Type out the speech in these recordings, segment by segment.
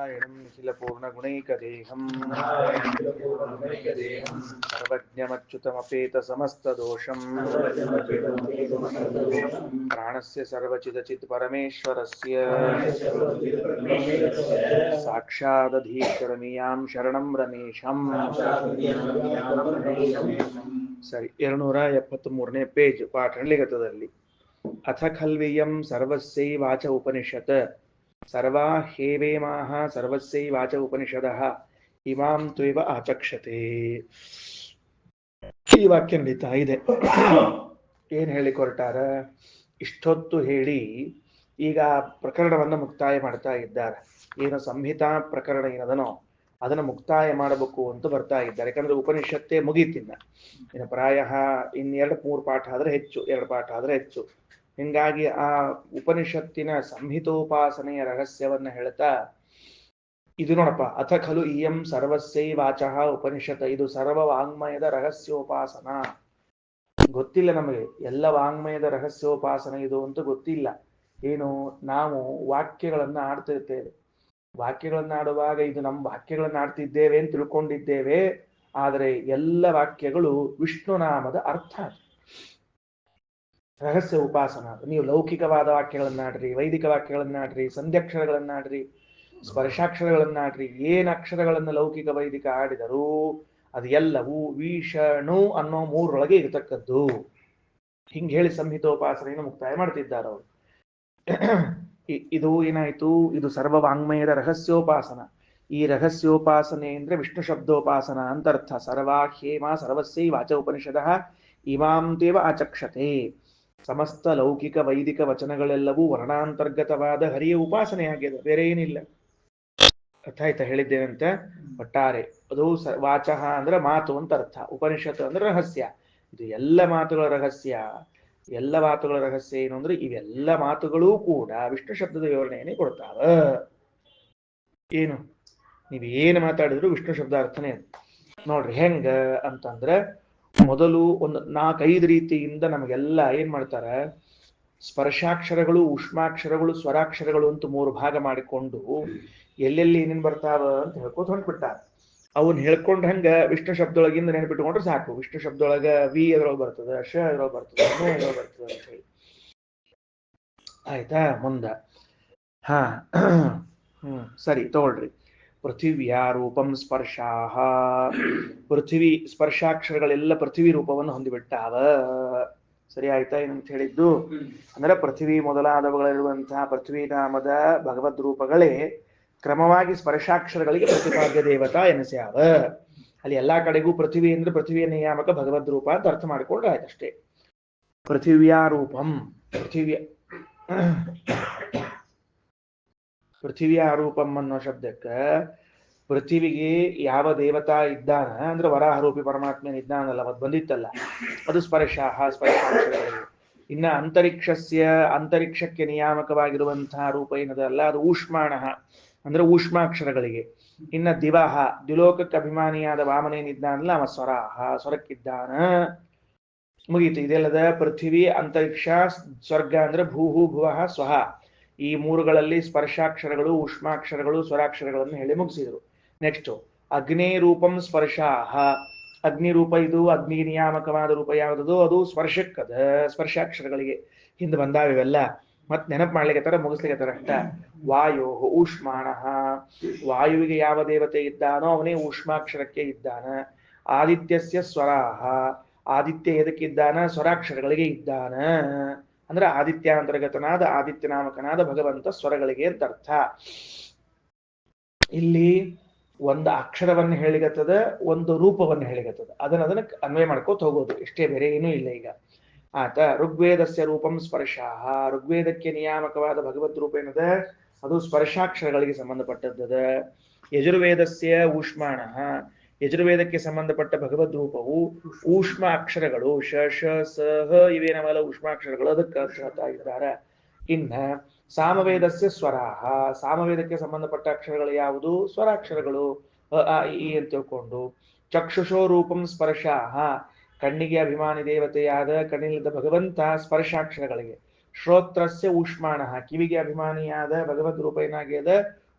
नारायणं निखिलपूर्णगुणैकदेहं सर्वज्ञमच्युतमपेतसमस्तदोषं प्राणस्य सर्वचिदचित्परमेश्वरस्य साक्षादधीश्वरमीयां शरणं रमेशं ಸರಿ 273ನೇ ಪೇಜ್ ಪಾಠ ಲಿಖಿತದಲ್ಲಿ ಅಥ ಖಲ್ವಿಯಂ ಸರ್ವಸ್ಯೈವಾಚ ಉಪನಿಷತ್ ಸರ್ವಾ ಹೇವೇಮಾಹ ಸರ್ವಸ್ಯೈವಾಚ ಉಪನಿಷದಃ ಇಮಾಂ ತ್ವೇವ ಆಚಕ್ಷತೆ. ಈ ವಾಕ್ಯ ನಡೀತಾ ಇದೆ. ಏನ್ ಹೇಳಿಕೊರ್ಟಾರ? ಇಷ್ಟೊತ್ತು ಹೇಳಿ ಈಗ ಪ್ರಕರಣವನ್ನ ಮುಕ್ತಾಯ ಮಾಡ್ತಾ ಇದ್ದಾರೆ. ಏನು ಸಂಹಿತಾ ಪ್ರಕರಣ ಏನದನೋ ಅದನ್ನು ಮುಕ್ತಾಯ ಮಾಡಬೇಕು ಅಂತ ಬರ್ತಾ ಇದ್ದಾರೆ. ಯಾಕಂದ್ರೆ ಉಪನಿಷತ್ತೇ ಮುಗೀತಿನ್ನ. ಇನ್ನು ಪ್ರಾಯ ಇನ್ನೆರಡು 3 ಪಾಠ ಆದ್ರೆ ಹೆಚ್ಚು, 2 ಪಾಠ ಆದ್ರೆ ಹೆಚ್ಚು. ಹಿಂಗಾಗಿ ಆ ಉಪನಿಷತ್ತಿನ ಸಂಹಿತೋಪಾಸನೆಯ ರಹಸ್ಯವನ್ನ ಹೇಳ್ತಾ ಇದು ನೋಡಪ್ಪ, ಅಥ ಖಲು ಇಯಂ ಸರ್ವಸ್ಯೈ ವಾಚಃ ಉಪನಿಷತ್, ಇದು ಸರ್ವ ವಾಂಗ್ಮಯದ ರಹಸ್ಯೋಪಾಸನ. ಗೊತ್ತಿಲ್ಲ ನಮಗೆ ಎಲ್ಲ ವಾಂಗ್ಮಯದ ರಹಸ್ಯೋಪಾಸನ ಇದು ಅಂತ ಗೊತ್ತಿಲ್ಲ. ಏನು, ನಾವು ವಾಕ್ಯಗಳನ್ನ ಆಡ್ತಿರ್ತೇವೆ. ವಾಕ್ಯಗಳನ್ನ ಆಡುವಾಗ ಇದು ನಮ್ಮ ವಾಕ್ಯಗಳನ್ನ ಆಡ್ತಿದ್ದೇವೆ ಅಂತ ತಿಳ್ಕೊಂಡಿದ್ದೇವೆ. ಆದರೆ ಎಲ್ಲ ವಾಕ್ಯಗಳು ವಿಷ್ಣು ನಾಮದ ಅರ್ಥ. ರಹಸ್ಯ ಉಪಾಸನ. ನೀವು ಲೌಕಿಕವಾದ ವಾಕ್ಯಗಳನ್ನಾಡ್ರಿ, ವೈದಿಕ ವಾಕ್ಯಗಳನ್ನಾಡ್ರಿ, ಸಂಧ್ಯಾಕ್ಷರಗಳನ್ನಾಡ್ರಿ, ಸ್ಪರ್ಶಾಕ್ಷರಗಳನ್ನಾಡ್ರಿ, ಏನ್ ಅಕ್ಷರಗಳನ್ನ ಲೌಕಿಕ ವೈದಿಕ ಆಡಿದರೂ ಅದು ಎಲ್ಲವೂ ವಿಷಣು ಅನ್ನೋ 3ರೊಳಗೆ ಇರತಕ್ಕದ್ದು. ಹಿಂಗೆ ಹೇಳಿ ಸಂಹಿತೋಪಾಸನೆಯನ್ನು ಮುಕ್ತಾಯ ಮಾಡ್ತಿದ್ದಾರೆ ಅವರು. ಇದು ಏನಾಯ್ತು? ಇದು ಸರ್ವ ವಾಂಗ್ಮಯದ ರಹಸ್ಯೋಪಾಸನ. ಈ ರಹಸ್ಯೋಪಾಸನೆ ಅಂದ್ರೆ ವಿಷ್ಣು ಶಬ್ದೋಪಾಸನ ಅಂತ ಅರ್ಥ. ಸರ್ವಾ ಹೇಮ ಸರ್ವಸ್ಯೈ ವಾಚ ಉಪನಿಷದಃ ಇಮಾಂ ದೇವ ಆಚಕ್ಷತೆ. ಸಮಸ್ತ ಲೌಕಿಕ ವೈದಿಕ ವಚನಗಳೆಲ್ಲವೂ ವರ್ಣಾಂತರ್ಗತವಾದ ಹರಿಯ ಉಪಾಸನೆಯಾಗಿದೆ, ಬೇರೆ ಏನಿಲ್ಲ. ಅರ್ಥ ಆಯ್ತಾ ಹೇಳಿದ್ದೇನಂತ? ಒಟ್ಟಾರೆ ಅದು ವಾಚಃ ಅಂದ್ರೆ ಮಾತು ಅಂತ ಅರ್ಥ, ಉಪನಿಷತ್ತು ಅಂದ್ರೆ ರಹಸ್ಯ. ಇದು ಎಲ್ಲ ಮಾತುಗಳ ರಹಸ್ಯ. ಎಲ್ಲ ಮಾತುಗಳ ರಹಸ್ಯ ಏನು ಅಂದ್ರೆ ಇವೆಲ್ಲ ಮಾತುಗಳೂ ಕೂಡ ವಿಷ್ಣು ಶಬ್ದದ ವಿವರಣೆಯನ್ನೇ ಕೊಡ್ತಾವ. ಏನು ನೀವೇನು ಮಾತಾಡಿದ್ರು ವಿಷ್ಣು ಶಬ್ದ ಅರ್ಥನೇ ನೋಡ್ರಿ. ಹೆಂಗ ಅಂತಂದ್ರೆ ಮೊದಲು ಒಂದು 4-5 ರೀತಿಯಿಂದ ನಮಗೆಲ್ಲ ಏನ್ ಮಾಡ್ತಾರ, ಸ್ಪರ್ಶಾಕ್ಷರಗಳು, ಉಷ್ಮಾಕ್ಷರಗಳು, ಸ್ವರಾಕ್ಷರಗಳು ಅಂತ 3 ಭಾಗ ಮಾಡಿಕೊಂಡು ಎಲ್ಲೆಲ್ಲಿ ಏನೇನ್ ಬರ್ತಾವ ಅಂತ ಹೇಳ್ಕೊತ ಹೊಂಟ್ಬಿಟ್ಟಾರ. ಅವನ್ ಹೇಳ್ಕೊಂಡ್ ಹಂಗ ವಿಷ್ಣು ಶಬ್ದೊಳಗಿಂದ ನೆನಪಿಟ್ಕೊಂಡ್ರೆ ಸಾಕು. ವಿಷ್ಣು ಶಬ್ದೊಳಗ ವಿ ಎದ್ರೊಳಗೆ ಬರ್ತದ, ಶ ಎದ್ರೊಳಗೆ ಬರ್ತದ, ನೋ ಎದ್ರೊಳಗೆ ಬರ್ತದ ಅಂತ ಹೇಳಿ. ಆಯ್ತಾ? ಮುಂದ ಸರಿ ತಗೊಳ್ರಿ. ಪೃಥಿವಿಯ ರೂಪಂ ಸ್ಪರ್ಶಾಹ. ಪೃಥ್ವಿ ಸ್ಪರ್ಶಾಕ್ಷರಗಳೆಲ್ಲ ಪೃಥ್ವಿ ರೂಪವನ್ನು ಹೊಂದಿಬಿಟ್ಟಾವ. ಸರಿ ಆಯ್ತಾ? ಏನಂತ ಹೇಳಿದ್ದು ಅಂದ್ರೆ ಪೃಥ್ವಿ ಮೊದಲಾದವುಗಳಿರುವಂತಹ ಪೃಥ್ವಿ ನಾಮದ ಭಗವದ್ ರೂಪಗಳೇ ಕ್ರಮವಾಗಿ ಸ್ಪರ್ಶಾಕ್ಷರಗಳಿಗೆ ಪ್ರತಿಪಾದ್ಯ ದೇವತಾ ಎನಿಸ್ಯಾವ. ಅಲ್ಲಿ ಎಲ್ಲಾ ಕಡೆಗೂ ಪೃಥ್ವಿ ಅಂದ್ರೆ ಪೃಥ್ವಿಯ ನಿಯಾಮಕ ಭಗವದ್ ರೂಪ ಅಂತ ಅರ್ಥ ಮಾಡಿಕೊಂಡ್ರೆ ಆಯ್ತಷ್ಟೇ. ಪೃಥಿವಿಯ ರೂಪಂ, ಪೃಥಿವಿಯ ರೂಪಂ ಅನ್ನೋ ಶಬ್ದಕ್ಕೆ ಪೃಥ್ವಿಗೆ ಯಾವ ದೇವತಾ ಇದ್ದಾನ ಅಂದ್ರೆ ವರಾಹರೂಪಿ ಪರಮಾತ್ಮನ ಇದ್ದಾನಲ್ಲ, ಅದು ಬಂದಿತ್ತಲ್ಲ, ಅದು ಸ್ಪರ್ಶಾಕ್ಷರಗಳಿಗೆ. ಇನ್ನ ಅಂತರಿಕ್ಷಕ್ಕೆ ನಿಯಾಮಕವಾಗಿರುವಂತಹ ರೂಪ ಏನದಲ್ಲ, ಅದು ಊಷ್ಮಾಣ ಅಂದ್ರೆ ಊಷ್ಮಾಕ್ಷರಗಳಿಗೆ. ಇನ್ನ ದಿವಹ, ದ್ವಿಲೋಕಕ್ಕೆ ಅಭಿಮಾನಿಯಾದ ವಾಮನೇನಿದ್ದಾನಲ್ಲ ಅವ ಸ್ವರಕ್ಕಿದ್ದಾನ. ಮುಗೀತು. ಇದೆಲ್ಲದ ಪೃಥ್ವಿ, ಅಂತರಿಕ್ಷ, ಸ್ವರ್ಗ ಅಂದ್ರೆ ಭೂಹು ಭುವಃ ಸ್ವಹ. ಈ 3ಗಳಲ್ಲಿ ಸ್ಪರ್ಶಾಕ್ಷರಗಳು, ಉಷ್ಮಾಕ್ಷರಗಳು, ಸ್ವರಾಕ್ಷರಗಳನ್ನು ಹೇಳಿ ಮುಗಿಸಿದ್ರು. ನೆಕ್ಸ್ಟ್ ಅಗ್ನಿ ರೂಪಂ ಸ್ಪರ್ಶಾಹ. ಅಗ್ನಿ ರೂಪ, ಇದು ಅಗ್ನಿ ನಿಯಾಮಕವಾದ ರೂಪ ಯಾವುದದು? ಅದು ಸ್ಪರ್ಶಕ್ಕದ, ಸ್ಪರ್ಶಾಕ್ಷರಗಳಿಗೆ ಹಿಂದೆ ಬಂದಾವೆಲ್ಲ. ಮತ್ ನೆನಪು ಮಾಡ್ಲಿಕ್ಕೆ ಮುಗಿಸ್ಲಿಕ್ಕೆ ಅಷ್ಟ. ವಾಯೋ ಊಷ್ಮಾಣ. ವಾಯುವಿಗೆ ಯಾವ ದೇವತೆ ಇದ್ದಾನೋ ಅವನೇ ಊಷ್ಮಾಕ್ಷರಕ್ಕೆ ಇದ್ದಾನ. ಆದಿತ್ಯಸ್ಯ ಸ್ವರಾಹ. ಆದಿತ್ಯ ಎದಕ್ಕಿದ್ದಾನ? ಸ್ವರಾಕ್ಷರಗಳಿಗೆ ಇದ್ದಾನ. ಅಂದ್ರೆ ಆದಿತ್ಯಾಂತರ್ಗತನಾದ ಆದಿತ್ಯ ನಾಮಕನಾದ ಭಗವಂತ ಸ್ವರಗಳಿಗೆ ಅಂತ ಅರ್ಥ. ಇಲ್ಲಿ ಒಂದು ಅಕ್ಷರವನ್ನು ಹೇಳಿಗತ್ತದ, ಒಂದು ರೂಪವನ್ನು ಹೇಳಿಗತ್ತದ. ಅದನ್ನ ಅನ್ವಯ ಮಾಡ್ಕೋತ ಹೋಗೋದು, ಇಷ್ಟೇ, ಬೇರೆ ಏನೂ ಇಲ್ಲ. ಈಗ ಆತ ಋಗ್ವೇದಸ್ಯ ರೂಪಂ ಸ್ಪರ್ಶಾಹ. ಋಗ್ವೇದಕ್ಕೆ ನಿಯಾಮಕವಾದ ಭಗವದ್ ರೂಪ ಏನದ? ಅದು ಸ್ಪರ್ಶಾಕ್ಷರಗಳಿಗೆ ಸಂಬಂಧಪಟ್ಟದ್ದದ. ಯಜುರ್ವೇದಸ್ಯ ಊಷ್ಮಾಣ. ಯಜುರ್ವೇದಕ್ಕೆ ಸಂಬಂಧಪಟ್ಟ ಭಗವದ್ ರೂಪವು ಊಷ್ಮ ಅಕ್ಷರಗಳು, ಶ ಶ ಸ ಹ ಇವೇನವಲ್ಲ ಊಷ್ಮಾಕ್ಷರಗಳು, ಅದಕ್ಕೆ ಹೇಳ್ತಾ ಇದ್ದಾರೆ. ಇನ್ನ ಸಾಮವೇದಸ್ಯ ಸ್ವರಾಹ. ಸಾಮವೇದಕ್ಕೆ ಸಂಬಂಧಪಟ್ಟ ಅಕ್ಷರಗಳು ಯಾವುದು? ಸ್ವರಾಕ್ಷರಗಳು, ಅ ಆ ಇ ಅಂತ ತಿಳ್ಕೊಂಡು. ಚಕ್ಷುಷೋ ರೂಪಂ ಸ್ಪರ್ಶಾಹ. ಕಣ್ಣಿಗೆ ಅಭಿಮಾನಿ ದೇವತೆಯಾದ ಕಣ್ಣಿಲಿದ್ದ ಭಗವಂತ ಸ್ಪರ್ಶಾಕ್ಷರಗಳಿಗೆ. ಶ್ರೋತ್ರಸ್ಯ ಊಷ್ಮಾಣ. ಕಿವಿಗೆ ಅಭಿಮಾನಿಯಾದ ಭಗವದ್ ರೂಪ ಏನಾಗ್ಯದ?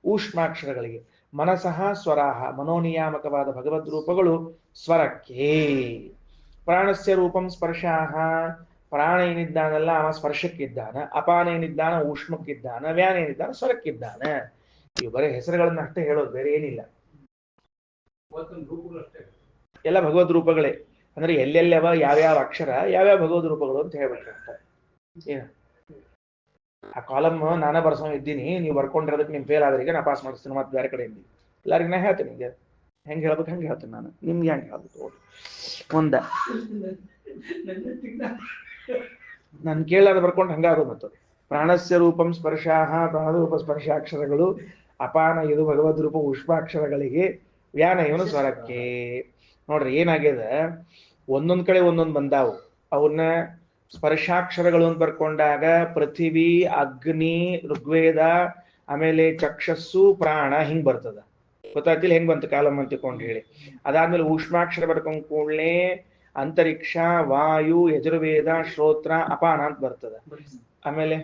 ಊಷ್ಮಾಕ್ಷರಗಳಿಗೆ. ಮನಸಃ ಸ್ವರಾಹ ಮನೋನಿಯಾಮಕವಾದ ಭಗವದ್ ರೂಪಗಳು ಸ್ವರಕ್ಕೆ. ಪ್ರಾಣಸ್ಯ ರೂಪಂ ಸ್ಪರ್ಶಾಹ ಪ್ರಾಣ ಏನಿದ್ದಾನಲ್ಲ ಅವ ಸ್ಪರ್ಶಕ್ಕಿದ್ದಾನ, ಅಪಾನ ಏನಿದ್ದಾನ ಊಷ್ಮಕ್ಕಿದ್ದಾನ, ವ್ಯಾನ ಏನಿದ್ದಾನ ಸ್ವರಕ್ಕಿದ್ದಾನ. ಇವು ಬರೀ ಹೆಸರುಗಳನ್ನ ಅಷ್ಟೇ ಹೇಳೋದು, ಬೇರೆ ಏನಿಲ್ಲ. ಎಲ್ಲ ಭಗವದ್ ರೂಪಗಳೇ. ಅಂದ್ರೆ ಎಲ್ಲೆಲ್ಲವ ಯಾವ್ಯಾವ ಅಕ್ಷರ ಯಾವ್ಯಾವ ಭಗವದ್ ರೂಪಗಳು ಅಂತ ಹೇಳ್ಬೇಕಂತ. ಏನ ಆ ಕಾಲಮ್ ನಾನ ಬರ್ಸೋ ಇದ್ದೀನಿ, ನೀವು ಬರ್ಕೊಂಡಿರೋದಕ್ಕೆ ನಿಮ್ ಫೇಲ್ ಆದ್ರಿಗೆ ನಾ ಪಾಸ್ ಮಾಡಿಸ್ತೀನಿ ಮತ್ತೆ ಬೇರೆ ಕಡೆಯಿಂದ. ಎಲ್ಲರಿಗೂ ನಾ ಹೇಳ್ತೀನಿ, ಈಗ ಹೆಂಗೆ ಹೇಳ್ಬೇಕು ಹಂಗೆ ಹೇಳ್ತೀನಿ ನಾನು, ನಿಮ್ಗೆ ಹೆಂಗೆ ಹೇಳ್ಬೇಕು ಮುಂದ ನಾನು ಕೇಳಾದ ಬರ್ಕೊಂಡು ಹಂಗಾಗೋದು. ಮತ್ತು ಪ್ರಾಣಸ್ಯ ರೂಪಂ ಸ್ಪರ್ಶಾಹ ಪ್ರಾಣರೂಪ ಸ್ಪರ್ಶಾಕ್ಷರಗಳು, ಅಪಾನ ಇದು ಭಗವದ್ ರೂಪ ಉಷ್ಮಾಕ್ಷರಗಳಿಗೆ, ವ್ಯಾನ ಇವನು ಸ್ವರಕ್ಕೆ. ನೋಡ್ರಿ ಏನಾಗ್ಯದ, ಒಂದೊಂದ್ ಕಡೆ ಒಂದೊಂದು ಬಂದಾವು. ಅವನ್ನ ಸ್ಪರ್ಶಾಕ್ಷರಗಳು ಅಂತ ಬರ್ಕೊಂಡಾಗ ಪೃಥಿವಿ, ಅಗ್ನಿ, ಋಗ್ವೇದ, ಆಮೇಲೆ ಚಕ್ಷಸ್ಸು, ಪ್ರಾಣ ಹಿಂಗ್ ಬರ್ತದ. ಗೊತ್ತಾಗ್ತಿಲ್ಲ ಹೆಂಗ್ ಬಂತು ಕಾಲಮ್ ಅಂತ ತಿಳ್ಕೊಂಡು ಹೇಳಿ. ಅದಾದ್ಮೇಲೆ ಊಷ್ಮಾಕ್ಷರ ಬರ್ಕೊಂಡ್ ಕೂಡಲೇ ಅಂತರಿಕ್ಷ, ವಾಯು, ಯಜುರ್ವೇದ, ಶ್ರೋತ್ರ, ಅಪಾನ ಅಂತ ಬರ್ತದ. ಆಮೇಲೆ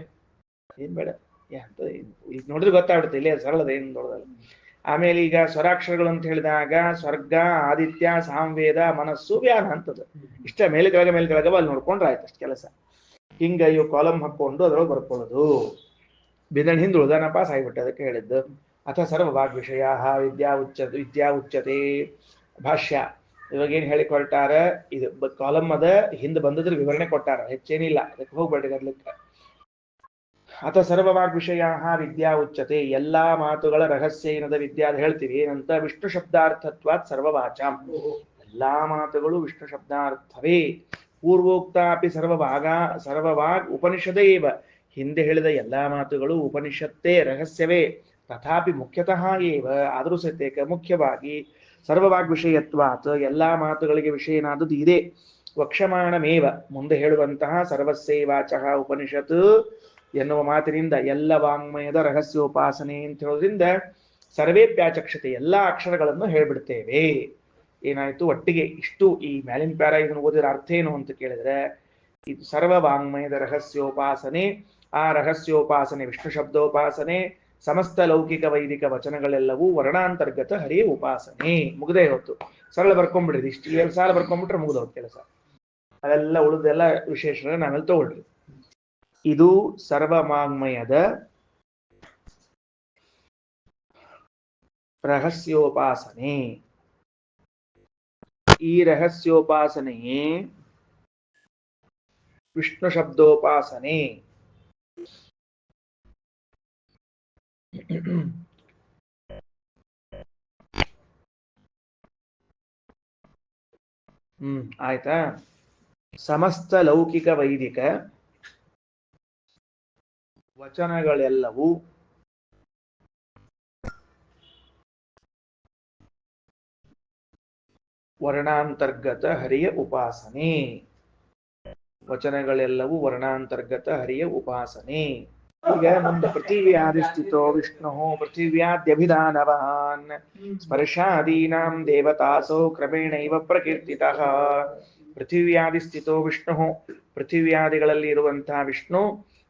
ಏನ್ ಬೇಡ ಈಗ ನೋಡಿದ್ರೆ ಗೊತ್ತಾಗ್ಬಿಡುತ್ತೆ, ಇಲ್ಲೇ ಸರಳದ ಏನ್ ನೋಡೋದಲ್ಲ. ಆಮೇಲೆ ಈಗ ಸ್ವರಾಕ್ಷರಗಳು ಅಂತ ಹೇಳಿದಾಗ ಸ್ವರ್ಗ, ಆದಿತ್ಯ, ಸಾಮವೇದ, ಮನಸ್ಸು, ವ್ಯಾನ ಅಂತದ. ಇಷ್ಟ ಮೇಲೆ ಕೆಳಗೆ ಅಲ್ಲಿ ನೋಡ್ಕೊಂಡ್ರೆ ಆಯ್ತು ಅಷ್ಟು ಕೆಲಸ. ಹಿಂಗ ಇವು ಕಾಲಮ್ ಹಾಕೊಂಡು ಅದ್ರೊಳಗೆ ಬರ್ಕೊಳ್ಳೋದು. ಬಿದಣ್ ಹಿಂದ್ ಉಳ್ದಾನ ಪಾಸ್ ಆಗಿಬಿಟ್ಟೆ, ಅದಕ್ಕೆ ಹೇಳಿದ್ದು. ಅಥ ಸರ್ವ ವಾಗ್ ವಿಷಯ ವಿದ್ಯಾ ಉಚ್ಯತೆ. ಭಾಷ್ಯ ಇವಾಗ ಏನ್ ಹೇಳಿ ಕೊಟ್ಟಾರ, ಇದು ಕಾಲಮ್ ಅದ, ಹಿಂದೆ ಬಂದದ್ರ ವಿವರಣೆ ಕೊಟ್ಟಾರ, ಹೆಚ್ಚೇನಿಲ್ಲ, ಅದಕ್ಕೆ ಹೋಗ್ಬೇಡಿ ಗದ್ಲಿಕ್ಕೆ. ಅಥ ಸರ್ವವಾಗ್ ವಿಷಯ ವಿದ್ಯಾ ಉಚ್ಯತೆ, ಎಲ್ಲಾ ಮಾತುಗಳ ರಹಸ್ಯ ಏನದ ವಿದ್ಯಾ ಅಂತ ಹೇಳ್ತೀವಿ. ಏನಂತ? ವಿಷ್ಣು ಶಬ್ದಾರ್ಥತ್ವಾತ್ ಸರ್ವವಾಚಾಂ, ಎಲ್ಲಾ ಮಾತುಗಳು ವಿಷ್ಣು ಶಬ್ದಾರ್ಥವೇ. ಪೂರ್ವೋಕ್ತಾಪಿ ಸರ್ವವಾಗ್ ಉಪನಿಷದೇವ, ಹಿಂದೆ ಹೇಳಿದ ಎಲ್ಲಾ ಮಾತುಗಳು ಉಪನಿಷತ್ತೇ, ರಹಸ್ಯವೇ. ತಥಾಪಿ ಮುಖ್ಯತಃ ಏವ, ಆದರೂ ಸತ್ಯಕ್ಕೆ ಮುಖ್ಯವಾಗಿ ಸರ್ವವಾಗ್ ವಿಷಯತ್ವಾತ್, ಎಲ್ಲಾ ಮಾತುಗಳಿಗೆ ವಿಷಯ ಏನಾದದ್ದು ಇದೆ. ವಕ್ಷಮಾಣಮೇವ, ಮುಂದೆ ಹೇಳುವಂತಹ ಸರ್ವಸ್ಯೈವಾಚಃ ಉಪನಿಷತ್ ಎನ್ನುವ ಮಾತಿನಿಂದ ಎಲ್ಲ ವಾಂಗ್ಮಯದ ರಹಸ್ಯೋಪಾಸನೆ ಅಂತ ಹೇಳೋದ್ರಿಂದ ಸರ್ವೇಪ್ಯಾಚಕ್ಷತೆ, ಎಲ್ಲಾ ಅಕ್ಷರಗಳನ್ನು ಹೇಳ್ಬಿಡ್ತೇವೆ. ಏನಾಯ್ತು ಒಟ್ಟಿಗೆ ಇಷ್ಟು. ಈ ಮ್ಯಾಲಿನ ಪ್ಯಾರ ಇದನ್ನು ಓದಿದ ಅರ್ಥ ಏನು ಅಂತ ಕೇಳಿದ್ರೆ, ಇದು ಸರ್ವ ವಾಂಗ್ಮಯದ ರಹಸ್ಯೋಪಾಸನೆ. ಆ ರಹಸ್ಯೋಪಾಸನೆ ವಿಷ್ಣು ಶಬ್ದೋಪಾಸನೆ. ಸಮಸ್ತ ಲೌಕಿಕ ವೈದಿಕ ವಚನಗಳೆಲ್ಲವೂ ವರ್ಣಾಂತರ್ಗತ ಹರಿಯ ಉಪಾಸನೆ. ಮುಗ್ದೇ ಹೊತ್ತು ಸರಳ ಬರ್ಕೊಂಡ್ಬಿಡ್ರಿ, ಇಷ್ಟು 2 ಸಾಲ ಬರ್ಕೊಂಡ್ಬಿಟ್ರೆ ಮುಗ್ದೋದ್ ಕೆಲಸ. ಅದೆಲ್ಲ ಉಳಿದೆಲ್ಲ ವಿಶೇಷ ನಾವೆಲ್ಲ ತಗೊಳ್ರಿ. ಇದು ಸರ್ವವಾಂಗ್ಮಯದ ರಹಸ್ಯೋಪಾಸನೆ. ಈ ರಹಸ್ಯೋಪಾಸನೆಯೇ ವಿಷ್ಣು ಶಬ್ದೋಪಾಸನೆ. ಆಯ್ತಾ? ಸಮಸ್ತ ಲೌಕಿಕ ವೈದಿಕ ವಚನಗಳೆಲ್ಲವೂ ವರ್ಣಾಂತರ್ಗತ ಹರಿಯ ಉಪಾಸನೆ. ವಚನಗಳೆಲ್ಲವೂ ವರ್ಣಾಂತರ್ಗತ ಹರಿಯ ಉಪಾಸನೆ. ಈಗ ಮುಂದೆ ಪೃಥಿವ್ಯಾಧಿಸ್ಥಿತೋ ವಿಷ್ಣು ಪೃಥಿವ್ಯಾದ್ಯಭಿಧಾನವಾನ್ ಸ್ಪರ್ಶಾದೀನಾಂ ದೇವತಾಸೋ ಕ್ರಮೇಣೈವ ಪ್ರಕೀರ್ತಿತಃ. ಪೃಥಿವ್ಯಾಧಿಸ್ಥಿತೋ ವಿಷ್ಣು, ಪೃಥಿವ್ಯಾದಿಗಳಲ್ಲಿ ಇರುವಂತಹ ವಿಷ್ಣು.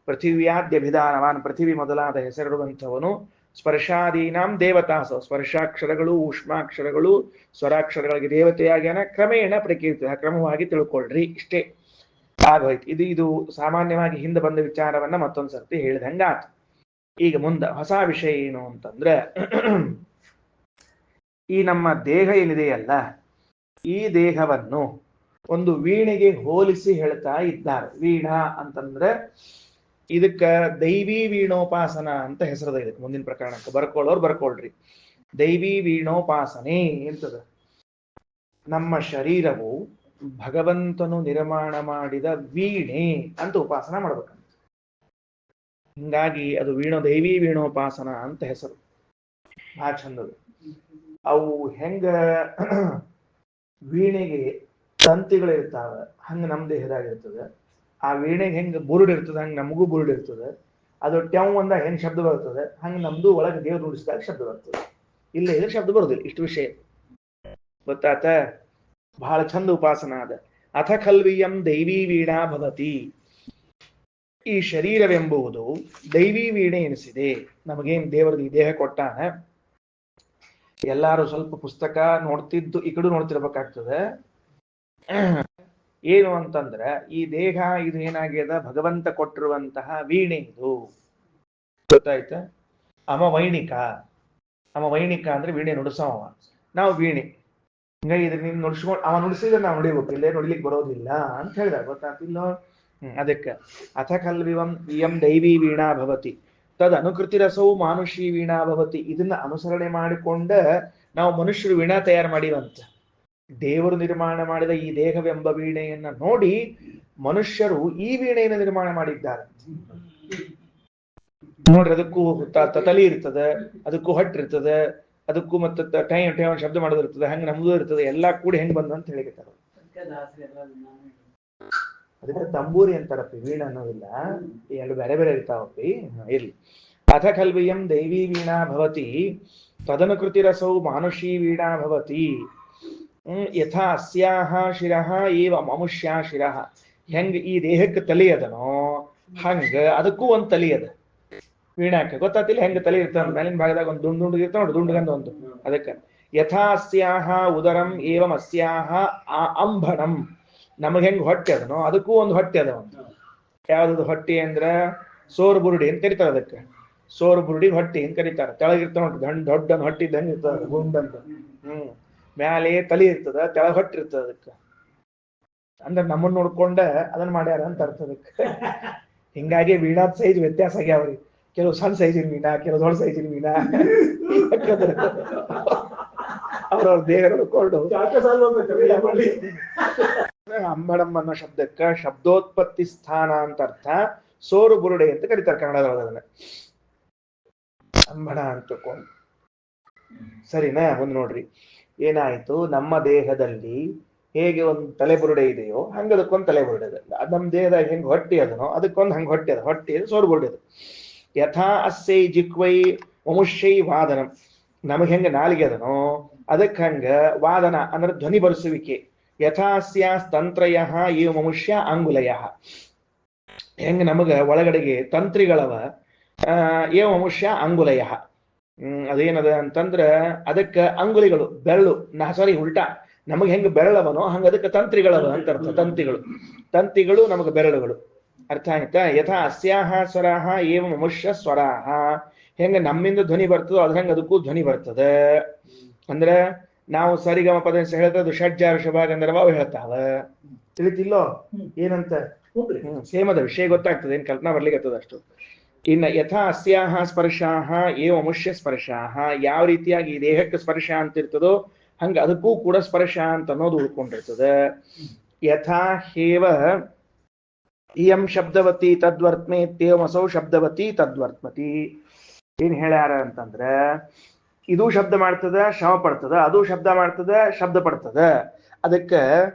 ಪೃಥಿವ್ಯಾದ್ಯಭಿಧಾನವಾನ್, ಪೃಥಿವಿ ಮೊದಲಾದ ಹೆಸರಿರುವಂಥವನು. ಸ್ಪರ್ಶಾದೀನಾಂ ದೇವತಾಸೋ, ಸ್ಪರ್ಶಾಕ್ಷರಗಳು, ಊಷ್ಮಾಕ್ಷರಗಳು, ಸ್ವರಾಕ್ಷರಗಳಿಗೆ ದೇವತೆಯಾಗ್ಯಾನ. ಕ್ರಮೇಣ ಪ್ರಕೀರ್ತಿ, ಕ್ರಮವಾಗಿ ತಿಳ್ಕೊಳ್ರಿ. ಇಷ್ಟೇ ಆಗೋಯ್ತು. ಇದು ಸಾಮಾನ್ಯವಾಗಿ ಹಿಂದೆ ಬಂದ ವಿಚಾರವನ್ನ ಮತ್ತೊಂದು ಸರ್ತಿ ಹೇಳಿದಂಗಾತು. ಈಗ ಮುಂದೆ ಹೊಸ ವಿಷಯ ಏನು ಅಂತಂದ್ರೆ, ಈ ನಮ್ಮ ದೇಹ ಏನಿದೆಯಲ್ಲ, ಈ ದೇಹವನ್ನು ಒಂದು ವೀಣೆಗೆ ಹೋಲಿಸಿ ಹೇಳ್ತಾ ಇದ್ದಾರೆ. ವೀಣಾ ಅಂತಂದ್ರೆ ಇದಕ್ಕ ದೈವಿ ವೀಣೋಪಾಸನ ಅಂತ ಹೆಸರದ. ಇದಕ್ಕೆ ಮುಂದಿನ ಪ್ರಕರಣಕ್ಕೆ ಬರ್ಕೊಳ್ಳೋರು ಬರ್ಕೊಳ್ರಿ. ದೈವಿ ವೀಣೋಪಾಸನೆ ಎಂತದ? ನಮ್ಮ ಶರೀರವು ಭಗವಂತನು ನಿರ್ಮಾಣ ಮಾಡಿದ ವೀಣೆ ಅಂತ ಉಪಾಸನ ಮಾಡ್ಬೇಕಂತ. ಹಿಂಗಾಗಿ ಅದು ದೈವಿ ವೀಣೋಪಾಸನ ಅಂತ ಹೆಸರು. ಆ ಚಂದದು. ಅವು ಹೆಂಗ ವೀಣೆಗೆ ತಂತಿಗಳಿರ್ತಾವ, ಹಂಗ ನಮ್ಮ ದೇಹದಾಗಿರ್ತದೆ. ಆ ವೀಣೆಗೆ ಹೆಂಗ ಬುರುಡ್ ಇರ್ತದೆ, ಹಂಗ ನಮಗೂ ಬುರುಡ್ ಇರ್ತದೆ. ಅದು ಟ್ಯಾವ್ ಅಂದಾಗ ಹೆಂಗ್ ಶಬ್ದ ಬರ್ತದೆ, ಹಂಗ ನಮ್ದು ಒಳಗೆ ದೇವ್ರು ನುಡಿಸಿದಾಗ ಶಬ್ದ ಬರ್ತದೆ. ಇಲ್ಲ ಇದ್ರ ಶಬ್ದ ಬರುದಿಲ್ಲ. ಇಷ್ಟು ವಿಷಯ ಗೊತ್ತಾತ? ಬಹಳ ಚಂದ ಉಪಾಸನ ಅದ. ಅಥ ಖಲ್ವಿಯಂ ದೈವಿ ವೀಣಾ ಭವತಿ. ಈ ಶರೀರವೆಂಬುದು ದೈವಿ ವೀಣೆ ಎನಿಸಿದೆ. ನಮಗೇನ್ ದೇವರದು ಈ ದೇಹ ಕೊಟ್ಟಾನ, ಎಲ್ಲಾರು ಸ್ವಲ್ಪ ಪುಸ್ತಕ ನೋಡ್ತಿದ್ದು ಈ ಕಡೆ ನೋಡ್ತಿರ್ಬೇಕಾಗ್ತದೆ. ಏನು ಅಂತಂದ್ರ ಈ ದೇಹ ಇದು ಏನಾಗ್ಯದ, ಭಗವಂತ ಕೊಟ್ಟಿರುವಂತಹ ವೀಣೆ ಇದು, ಗೊತ್ತಾಯ್ತ? ಅವ ವೈಣಿಕ ಅಂದ್ರೆ ವೀಣೆ ನುಡಿಸವ, ನಾವು ವೀಣೆ. ಹಿಂಗಾಗಿ ಇದ್ರ ನೀನ್ ನುಡಿಸ್ಕೊಂಡು ಅವ ನುಡಿಸಿದ್ರೆ ನಾವು ನುಡಿಬೇಕು, ಇಲ್ಲೇ ನುಡಿಲಿಕ್ಕೆ ಬರೋದಿಲ್ಲ ಅಂತ ಹೇಳಿದ, ಗೊತ್ತಾಗ್ತಿಲ್ಲ? ಅದಕ್ಕೆ ಅಥ ಖಲ್ವಿವಂ ಇಯಂ ದೈವಿ ವೀಣಾ ಭವತಿ ತದ್ ಅನುಕೃತಿರಸೌ ಮಾನುಷಿ ವೀಣಾ ಭವತಿ. ಇದನ್ನ ಅನುಸರಣೆ ಮಾಡಿಕೊಂಡ ನಾವು ಮನುಷ್ಯರು ವೀಣಾ ತಯಾರು ಮಾಡಿವಂತ. ದೇವರು ನಿರ್ಮಾಣ ಮಾಡಿದ ಈ ದೇಹವೆಂಬ ವೀಣೆಯನ್ನ ನೋಡಿ ಮನುಷ್ಯರು ಈ ವೀಣೆಯನ್ನು ನಿರ್ಮಾಣ ಮಾಡಿದ್ದಾರೆ. ನೋಡ್ರಿ, ಅದಕ್ಕೂ ತಲಿ ಇರ್ತದೆ, ಅದಕ್ಕೂ ಹೊಟ್ಟಿರ್ತದೆ, ಅದಕ್ಕೂ ಮತ್ತೆ ಟೈಮ್ ಶಬ್ದ ಮಾಡೋದಿರ್ತದೆ, ಹಂಗ ನಮ್ದು ಇರ್ತದೆ, ಎಲ್ಲಾ ಕೂಡಿ ಹೆಂಗ್ ಬಂದ ಅಂತ ಹೇಳಿರ್ತಾರೆ. ಅದಕ್ಕೆ ತಂಬೂರಿ ಅಂತಾರಪ್ಪಿ, ವೀಣ ಅನ್ನೋದಿಲ್ಲ, ಎರಡು ಬೇರೆ ಬೇರೆ ಇರ್ತಾವಪ್ಪಿ. ಇರ್ಲಿ. ಅಥ ಖಲ್ವಿಯಂ ದೈವಿ ವೀಣಾ ಭವತಿ ತದನುಕೃತಿರಸೌ ಮಾನುಷಿ ವೀಣಾ ಭವತಿ. ಯಥಾ ಅಸ್ಯಾಹ ಶಿರಃ ಏವ ಮನುಷ್ಯ ಶಿರಃ. ಹೆಂಗ ಈ ದೇಹಕ್ಕೆ ತಲೆ ಅದನೋ ಹಂಗ ಅದಕ್ಕೂ ಒಂದ್ ತಲೆ ಅದ ವೀಣಾಕ್ಕೆ. ಗೊತ್ತಾತಿಲ್ಲ ಹೆಂಗ ತಲೆ ಇರ್ತಾವ, ಮೇಲಿನ ಭಾಗದಾಗ ಒಂದು ದುಂಡು ಇರ್ತಾವ ನೋಡಿ, ದುಂಡುಗಂದ ಒಂದು. ಅದಕ್ಕೆ ಯಥಾ ಅಸ್ಯಾಹ ಉದರಂ ಏವಂ ಅಸ್ಯಾಹ ಅಂಬಣಂ. ನಮಗ್ ಹೆಂಗ್ ಹೊಟ್ಟೆ ಅದನೋ ಅದಕ್ಕೂ ಒಂದು ಹೊಟ್ಟೆ ಅದ. ಒಂದು ಯಾವ್ದು ಹೊಟ್ಟೆ ಅಂದ್ರ ಸೋರ್ ಬುರುಡಿ ಅಂತ ಕರಿತಾರ. ಅದಕ್ಕೆ ಸೋರ್ ಬುರುಡಿ ಹೊಟ್ಟಿ ಅಂತ ಕರೀತಾರ. ತೆಳಗಿರ್ತಾವ ನೋಡಿ, ದೊಡ್ಡ ಹೊಟ್ಟಿ ಇದ್ದಂಗೆ ಇರ್ತದ ಗುಂಡಂತ. ಮ್ಯಾಲೆ ತಲೆ ಇರ್ತದ, ತೆಳಗ್ ಹೊಟ್ಟಿ ಇರ್ತದ. ಅದಕ್ಕೆ ಅಂದ್ರೆ ನಮ್ಮನ್ನ ನೋಡ್ಕೊಂಡ ಅದನ್ನ ಮಾಡ್ಯಾರ ಅಂತ ಅರ್ಥ. ಅದಕ್ಕೆ ಹಿಂಗಾಗಿ ವೀಣಾದ ಸೈಜ್ ವ್ಯತ್ಯಾಸ ಆಗ್ಯಾವ್ರಿ. ಕೆಲವು ಸಣ್ಣ ಸೈಜಿನ ವೀಣಾ, ಕೆಲವು ದೊಡ್ಡ ಸೈಜಿನ ವೀಣಾ. ಅವ್ರವ್ರ ದೇಹ ನೋಡ್ಕೊಂಡು ಅಂಬಡಂ ಅನ್ನೋ ಶಬ್ದಕ್ಕ ಶಬ್ದೋತ್ಪತ್ತಿ ಸ್ಥಾನ ಅಂತ ಅರ್ಥ. ಸೋರು ಬುರುಡೆ ಅಂತ ಕರೀತಾರೆ ಕನ್ನಡದೊಳಗದನ್ನ, ಅಂಬಡ ಅಂತಕೊಂಡು. ಸರಿನಾ? ಒಂದು ನೋಡ್ರಿ, ಏನಾಯ್ತು, ನಮ್ಮ ದೇಹದಲ್ಲಿ ಹೇಗೆ ಒಂದು ತಲೆಬುರುಡೆ ಇದೆಯೋ ಹಂಗ ಅದಕ್ಕೊಂದು ತಲೆಬುರುಡೆ ಇದೆ. ನಮ್ಮ ದೇಹದಾಗ ಹೆಂಗ್ ಹೊಟ್ಟಿ ಅದನೋ ಅದಕ್ಕೊಂದು ಹಂಗ ಹೊಟ್ಟೆ ಅದ. ಹೊಟ್ಟಿ ಸೋರು ಬುರುಡೆ ಇದೆ. ಯಥಾ ಅಸ್ಸೈ ಜಿಕ್ವೈ ವಮುಷ್ಯೈ ವಾದನಂ. ನಮಗ್ ಹೆಂಗ ನಾಲಿಗೆ ಅದನೋ ಅದಕ್ಕೆ ಹಂಗ ವಾದನ ಅಂದ್ರೆ ಧ್ವನಿ ಬರೆಸುವಿಕೆ. ಯಥಾ ಅಸ್ಯಾಸ್ ತಂತ್ರಯಃ ಏವ ಮನುಷ್ಯ ಅಂಗುಲಯಃ. ಹೆಂಗ ನಮಗ ಒಳಗಡೆಗೆ ತಂತ್ರಿಗಳವ, ಏವ ಮನುಷ್ಯ ಅಂಗುಲಯಃ. ಅದೇನದ ಅಂತಂದ್ರ ಅದಕ್ಕ ಅಂಗುಲಿಗಳು, ಬೆರಳು. ಸಾರಿ, ಉಲ್ಟಾ. ನಮಗ್ ಹೆಂಗ ಬೆರಳವನೋ ಹಂಗ ಅದಕ್ಕೆ ತಂತ್ರಿಗಳವ ಅಂತ ಅರ್ಥ. ತಂತಿಗಳು ನಮಗ ಬೆರಳುಗಳು. ಅರ್ಥ ಆಯ್ತಾ? ಯಥಾ ಅಸ್ಯಾಹ ಸ್ವರಾಹ ಏವ ಮನುಷ್ಯ ಸ್ವರಾಹ. ಹೆಂಗ ನಮ್ಮಿಂದ ಧ್ವನಿ ಬರ್ತದೋ ಅದ್ರ ಹೆಂಗ ಅದಕ್ಕೂ ಧ್ವನಿ ಬರ್ತದೆ. ಅಂದ್ರೆ ನಾವು ಸರಿಗಮ ಪದ ಹೇಳ್ತದ, ಷಡ್ಜ ಋಷಭ ಗಂಧರ್ವ ಹೇಳ್ತಾವ. ತಿಳಿತಿಲ್ಲೋ ಏನಂತ? ಸೇಮದ ವಿಷಯ ಗೊತ್ತಾಗ್ತದೆ, ಏನ್ ಕಲ್ಪನಾ ಬರ್ಲಿಕ್ಕೆ ಅಷ್ಟು. ಇನ್ನ ಯಥಾ ಅಸ್ಯಾಹ ಸ್ಪರ್ಶಾಹ ಏವ ಮನುಷ್ಯ ಸ್ಪರ್ಶಾಹ. ಯಾವ ರೀತಿಯಾಗಿ ಈ ದೇಹಕ್ಕೆ ಸ್ಪರ್ಶ ಅಂತ ಇರ್ತದೋ ಹಂಗ ಅದಕ್ಕೂ ಕೂಡ ಸ್ಪರ್ಶ ಅಂತ ಅನ್ನೋದು ಉಳ್ಕೊಂಡಿರ್ತದೆ. ಯಥಾ ಹೇವ ಇಯಂ ಶಬ್ದವತಿ ತದ್ವರ್ತ್ಮೆ ತೇವಸೌ ಶಬ್ದವತಿ ತದ್ವರ್ತ್ಮತಿ. ಏನ್ ಹೇಳ್ಯಾರ ಅಂತಂದ್ರೆ, ಇದು ಶಬ್ದ ಮಾಡ್ತದ, ಶ್ರಮ ಪಡ್ತದ, ಅದು ಶಬ್ದ ಮಾಡ್ತದ, ಶಬ್ದ ಪಡ್ತದ. ಅದಕ್ಕೆ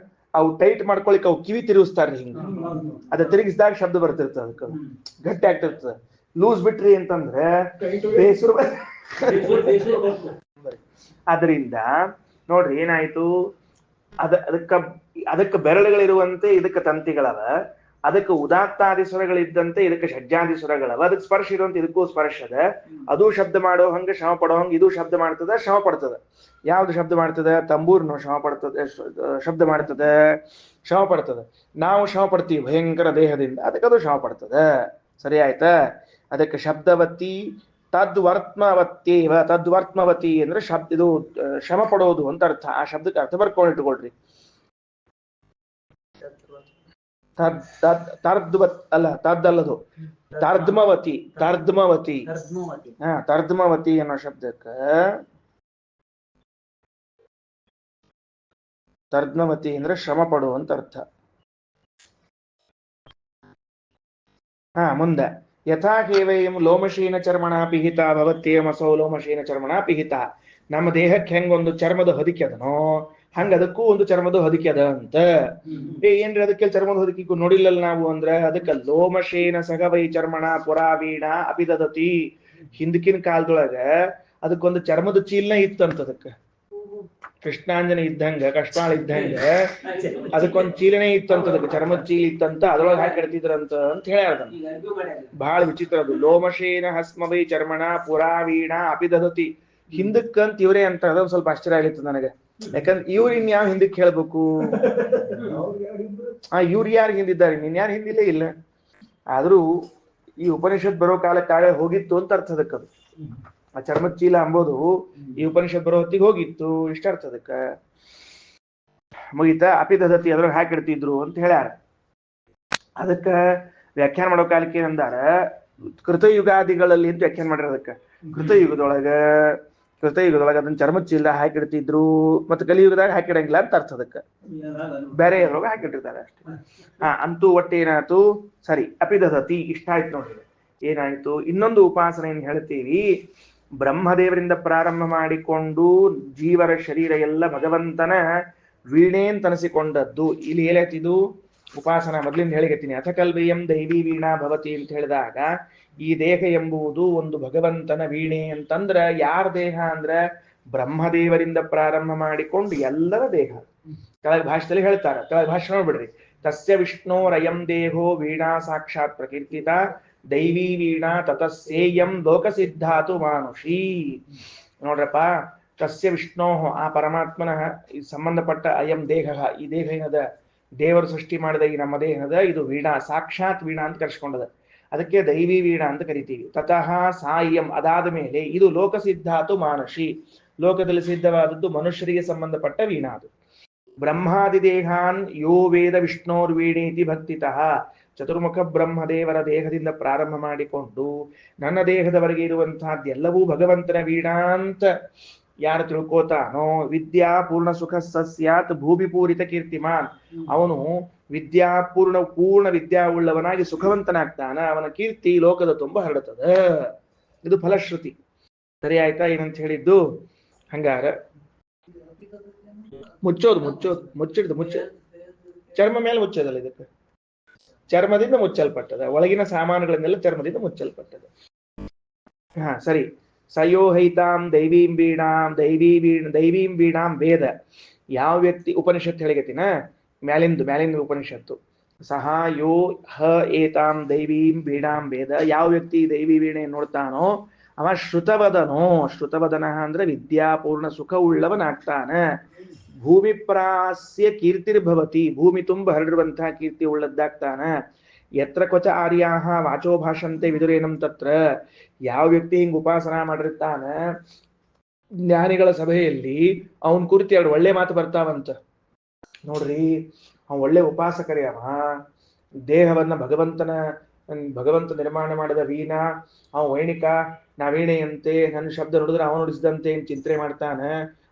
ಅವು ಟೈಟ್ ಮಾಡ್ಕೊಳಿಕ್ ಅವು ಕಿವಿ ತಿರುಗಿಸ್ತಾರ್ರಿ. ಹಿಂಗ ಅದ ತಿರುಗಿಸಿದಾಗ ಶಬ್ದ ಬರ್ತಿರ್ತದ, ಅದಕ್ಕೆ ಗಟ್ಟಿ ಆಗ್ತಿರ್ತದ. ಲೂಸ್ ಬಿಟ್ರಿ ಅಂತಂದ್ರೆ ಬೇಸರು. ಅದರಿಂದ ನೋಡ್ರಿ ಏನಾಯ್ತು, ಅದಕ್ಕೆ ಬೆರಳುಗಳಿರುವಂತೆ ಇದಕ್ಕೆ ತಂತಿಗಳವ, ಅದಕ್ಕೆ ಉದಾತ್ತಾದಿ ಸ್ವರಗಳಿದ್ದಂತೆ ಇದಕ್ಕೆ ಷಡ್ಜಾದಿ ಸ್ವರಗಳವ. ಅದಕ್ಕೆ ಸ್ಪರ್ಶ ಇರುವಂತೆ ಇದಕ್ಕೂ ಸ್ಪರ್ಶದ. ಅದು ಶಬ್ದ ಮಾಡೋ ಹಂಗ ಶ್ರಮ ಪಡೋ ಹಂಗ ಇದು ಶಬ್ದ ಮಾಡ್ತದ, ಶ್ರಮ ಪಡ್ತದ. ಯಾವ್ದು ಶಬ್ದ ಮಾಡ್ತದ? ತಂಬೂರ್ನು ಶ್ರಮ ಪಡ್ತದೆ, ಶಬ್ದ ಮಾಡ್ತದೆ, ಶ್ರಮ ಪಡ್ತದೆ. ನಾವು ಶ್ರಮ ಪಡ್ತೀವಿ ಭಯಂಕರ ದೇಹದಿಂದ, ಅದಕ್ಕೆ ಅದು ಶ್ರಮ ಪಡ್ತದೆ. ಸರಿ ಆಯ್ತಾ? ಅದಕ್ಕೆ ಶಬ್ದವತಿ ತದ್ವರ್ತ್ಮವತ್ಯೇವ. ತದ್ವರ್ತ್ಮವತಿ ಅಂದ್ರೆ ಶಬ್ದ, ಇದು ಶ್ರಮ ಪಡೋದು ಅಂತ ಅರ್ಥ. ಆ ಶಬ್ದಕ್ಕೆ ಅರ್ಥ ಬರ್ಕೊಂಡಿಟ್ಕೊಳ್ರಿ. ಅಲ್ಲ, ತದ್ದಲ್ಲದು, ತರ್ಧ್ಮವತಿ. ತರ್ಧ್ಮವತಿ ಅನ್ನೋ ಶಬ್ದಕ್ಕ ತರ್ಧ್ಮವತಿ ಅಂದ್ರೆ ಶ್ರಮ ಪಡು ಅಂತ ಅರ್ಥ. ಮುಂದೆ ಯಥಾ ಕೇವಯಂ ಲೋಮಶೀನ ಚರ್ಮಣ ಪಿಹಿತ ಭವತ್ಯೇಮಸೌ ಲೋಮಶೀನ ಚರ್ಮಣ ಪಿಹಿತ. ನಮ್ಮ ದೇಹಕ್ಕೆ ಹೆಂಗೊಂದು ಚರ್ಮದ ಹೊದಿಕೆ ಅದನೋ ಹಂಗ ಅದಕ್ಕೂ ಒಂದು ಚರ್ಮದ ಹೊದಿಕೆ ಅದ ಅಂತ. ಏನ್ರಿ ಅದಕ್ಕೆ ಚರ್ಮದ ಹೊದಿಕೆ ನೋಡಿಲ್ಲಲ್ಲ ನಾವು ಅಂದ್ರೆ, ಅದಕ್ಕೆ ಲೋಮಶೇನ ಸಗವೈ ಚರ್ಮಣ ಪುರಾವೀಣ ಅಪಿದದತಿ. ಹಿಂದಕಿನ ಕಾಲದೊಳಗ ಅದಕ್ಕೊಂದು ಚರ್ಮದ ಚೀಲ್ನ ಇತ್ತಂತ. ಅದಕ್ಕೆ ಕೃಷ್ಣಾಂಜನ ಇದ್ದಂಗ ಕಷ್ಟಾಳ ಇದ್ದಂಗ ಅದಕ್ಕೊಂದ್ ಚೀಲನೆ ಇತ್ತಂತ, ಅದಕ್ಕೆ ಚರ್ಮದ ಚೀಲ ಇತ್ತಂತ, ಅದ್ರೊಳಗೆ ಹಾಕಿ ಇಡ್ತಿದ್ರಂತ ಅಂತ ಹೇಳ್ಯಾರ. ಬಹಳ ವಿಚಿತ್ರ ಅದು. ಲೋಮಶೇನ ಹಸ್ಮವೈ ಚರ್ಮಣ ಪುರಾವೀಣ ಅಪಿದಧತಿ. ಹಿಂದಕ್ಕಂತ ಇವ್ರೇ ಅಂತ ಅದೊಂದು ಸ್ವಲ್ಪ ಆಶ್ಚರ್ಯ ಆಗಿತ್ತು ನನಗೆ. ಯಾಕಂದ್ರೆ ಇವ್ರು ಇನ್ಯಾವ ಹಿಂದಕ್ಕೆ ಹೇಳ್ಬೇಕು? ಇವ್ರು ಯಾರು ಹಿಂದಿದ್ದಾರೆ, ಇನ್ಯಾರು ಹಿಂದಿಲ್ಲೇ ಇಲ್ಲ. ಆದ್ರೂ ಈ ಉಪನಿಷತ್ ಬರೋ ಕಾಲಕ್ಕಾಳೆ ಹೋಗಿತ್ತು ಅಂತ ಅರ್ಥ ಅದಕ್ಕದು. ಆ ಚರ್ಮದ ಚೀಲ ಅಂಬೋದು ಈ ಉಪನಿಷತ್ ಬರೋ ಹೊತ್ತಿಗೆ ಹೋಗಿತ್ತು, ಇಷ್ಟ ಅರ್ಥ ಅದಕ್ಕ. ಮುಗಿತ ಅಪಿದಧತಿ ಅದ್ರೊಳಗೆ ಹಾಕಿಡ್ತಿದ್ರು ಅಂತ ಹೇಳ್ಯಾರ. ಅದಕ್ಕ ವ್ಯಾಖ್ಯಾನ ಮಾಡೋ ಕಾಲಕ್ಕೆ ಏನಂದಾರ, ಕೃತಯುಗಾದಿಗಳಲ್ಲಿ ಅಂತ ವ್ಯಾಖ್ಯಾನ ಮಾಡ್ಯಾರ. ಅದಕ್ಕ ಕೃತಯುಗದೊಳಗ ಅದನ್ನ ಚರ್ಮದ ಚೀಲ ಹಾಕಿಡ್ತಿದ್ರು, ಮತ್ತೆ ಕಲಿಯುಗದಾಗ ಹಾಕಿಡಂಗಿಲ್ಲ ಅಂತ ಅರ್ಥ ಅದಕ್ಕ. ಬೇರೆ ಇರೋಗ ಹಾಕಿಟ್ಟಿರ್ತಾರೆ ಅಷ್ಟೇ. ಅಂತೂ ಒಟ್ಟೇನಾಯ್ತು, ಸರಿ ಅಪಿದಧತಿ ಇಷ್ಟ ಆಯ್ತು ನೋಡ್ರಿ. ಏನಾಯ್ತು, ಇನ್ನೊಂದು ಉಪಾಸನೆ ಏನ್ ಹೇಳ್ತೀವಿ, ಬ್ರಹ್ಮದೇವರಿಂದ ಪ್ರಾರಂಭ ಮಾಡಿಕೊಂಡು ಜೀವರ ಶರೀರ ಎಲ್ಲ ಭಗವಂತನ ವೀಣೆ ಅಂತ ಅನಿಸಿಕೊಂಡದ್ದು. ಇಲ್ಲಿ ಏನಾಯ್ತಿದು ಉಪಾಸನ ಮೊದಲಿಂದ ಹೇಳಿಗತ್ತೀನಿ. ಅಥಕಲ್ವಿಯಂ ದೈವಿ ವೀಣಾ ಭವತಿ ಅಂತ ಹೇಳಿದಾಗ, ಈ ದೇಹ ಎಂಬುದು ಒಂದು ಭಗವಂತನ ವೀಣೆ ಅಂತಂದ್ರ ಯಾರ ದೇಹ ಅಂದ್ರ ಬ್ರಹ್ಮದೇವರಿಂದ ಪ್ರಾರಂಭ ಮಾಡಿಕೊಂಡು ಎಲ್ಲರ ದೇಹ. ಕೆಳಗೆ ಭಾಷೆಯಲ್ಲಿ ಹೇಳ್ತಾರ, ಕೆಳಗೆ ಭಾಷೆ ನೋಡ್ಬಿಡ್ರಿ. ತಸ್ಯ ವಿಷ್ಣೋರಯಂ ದೇಹೋ ವೀಣಾ ಸಾಕ್ಷಾತ್ ಪ್ರಕೀರ್ತಿತ ದೈವಿ ವೀಣಾ ತತಸ್ಸೇಯಂ ಲೋಕಸಿದ್ಧಾತು ಮಾನುಷಿ. ನೋಡ್ರಪ್ಪ, ತಸ್ಯ ವಿಷ್ಣೋ ಆ ಪರಮಾತ್ಮನ ಸಂಬಂಧಪಟ್ಟ ಅಯಂ ದೇಹ, ಈ ದೇಹ ಏನದ ದೇವರು ಸೃಷ್ಟಿ ಮಾಡಿದ ಈ ನಮ್ಮ ದೇಹದ ಇದು ವೀಣಾ, ಸಾಕ್ಷಾತ್ ವೀಣಾ ಅಂತ ಕರೆಸ್ಕೊಂಡದ. ಅದಕ್ಕೆ ದೈವಿ ವೀಣಾ ಅಂತ ಕರಿತೀವಿ. ತತಃ ಸಾಯಂ ಅದಾದ ಮೇಲೆ ಇದು ಲೋಕಸಿದ್ಧಾತು ಮಾನುಷಿ, ಲೋಕದಲ್ಲಿ ಸಿದ್ಧವಾದದ್ದು ಮನುಷ್ಯರಿಗೆ ಸಂಬಂಧಪಟ್ಟ ವೀಣಾ. ಅದು ಬ್ರಹ್ಮಾದಿದೇಹಾನ್ ಯೋ ವೇದ ವಿಷ್ಣೋರ್ವೀಣೀತಿ ಭಕ್ತಿತಃ. ಚತುರ್ಮುಖ ಬ್ರಹ್ಮದೇವರ ದೇಹದಿಂದ ಪ್ರಾರಂಭ ಮಾಡಿಕೊಂಡು ನನ್ನ ದೇಹದವರೆಗೆ ಇರುವಂತಹದ್ದೆಲ್ಲವೂ ಭಗವಂತನ ವೀಣಾ ಅಂತ ಯಾರು ತಿಳ್ಕೋತಾನೋ, ವಿದ್ಯಾ ಪೂರ್ಣ ಸುಖ ಸಸ್ಯಾತ್ ಭೂಮಿ ಪೂರಿತ ಕೀರ್ತಿಮಾನ್. ಅವನು ಪೂರ್ಣ ವಿದ್ಯಾ ಉಳ್ಳವನಾಗಿ ಸುಖವಂತನಾಗ್ತಾನ, ಅವನ ಕೀರ್ತಿ ಲೋಕದ ತುಂಬ ಹರಡುತ್ತದ. ಇದು ಫಲಶ್ರುತಿ. ಸರಿ ಆಯ್ತಾ ಏನಂತ ಹೇಳಿದ್ದು? ಹಂಗಾರ ಮುಚ್ಚಿಡ್ದು ಚರ್ಮ ಮೇಲೆ ಮುಚ್ಚೋದಲ್ಲ, ಇದಕ್ಕೆ ಚರ್ಮದಿಂದ ಮುಚ್ಚಲ್ಪಟ್ಟದ. ಒಳಗಿನ ಸಾಮಾನುಗಳನ್ನೆಲ್ಲ ಚರ್ಮದಿಂದ ಮುಚ್ಚಲ್ಪಟ್ಟದ. ಸರಿ. ಸಯೋಹೈತಾಂ ದೈವೀಂ ವೀಣಾಂ ವೇದ. ಯಾವ ವ್ಯಕ್ತಿ ಉಪನಿಷತ್ತು ಹೇಳಿಗತ್ತಿನ ಮ್ಯಾಲಿಂದ ಉಪನಿಷತ್ತು. ಸಹ ಯೋ ಹ ಏತಾಂ ದೈವೀಂ ವೀಣಾಂ ವೇದ. ಯಾವ ವ್ಯಕ್ತಿ ದೈವಿ ವೀಣೆ ನೋಡ್ತಾನೋ ಅವ ಶ್ರುತವದನ ಅಂದ್ರೆ ವಿದ್ಯಾಪೂರ್ಣ ಸುಖ ಉಳ್ಳವನಾಗ್ತಾನ. ಭೂಮಿ ಪ್ರಾಸ್ಯ ಕೀರ್ತಿರ್ಭವತಿ. ಭೂಮಿ ತುಂಬ ಹರಡಿರುವಂತಹ ಕೀರ್ತಿ ಉಳ್ಳದ್ದಾಗ್ತಾನ. ಯತ್ರ ಕ್ವಚ ಆರ್ಯಾಹ ವಾಚೋ ಭಾಷಂತೆ ವಿದುರೇನಂ ತತ್ರ. ಯಾವ ವ್ಯಕ್ತಿ ಹಿಂಗ್ ಉಪಾಸನ ಮಾಡಿರ್ತಾನ, ಜ್ಞಾನಿಗಳ ಸಭೆಯಲ್ಲಿ ಅವನ್ ಕುರಿತು ಎರಡು ಒಳ್ಳೆ ಮಾತು ಬರ್ತಾವಂತ ನೋಡ್ರಿ. ಅವನ್ ಒಳ್ಳೆ ಉಪಾಸಕರೇ. ಅವ ದೇಹವನ್ನ ಭಗವಂತ ನಿರ್ಮಾಣ ಮಾಡಿದ ವೀಣಾ. ಅವ ವೈಣಿಕ, ನಾ ವೀಣೆಯಂತೆ, ನನ್ನ ಶಬ್ದ ನುಡಿದ್ರೆ ಅವನು ನುಡಿಸಿದಂತೆ ಏನ್ ಚಿಂತನೆ ಮಾಡ್ತಾನ,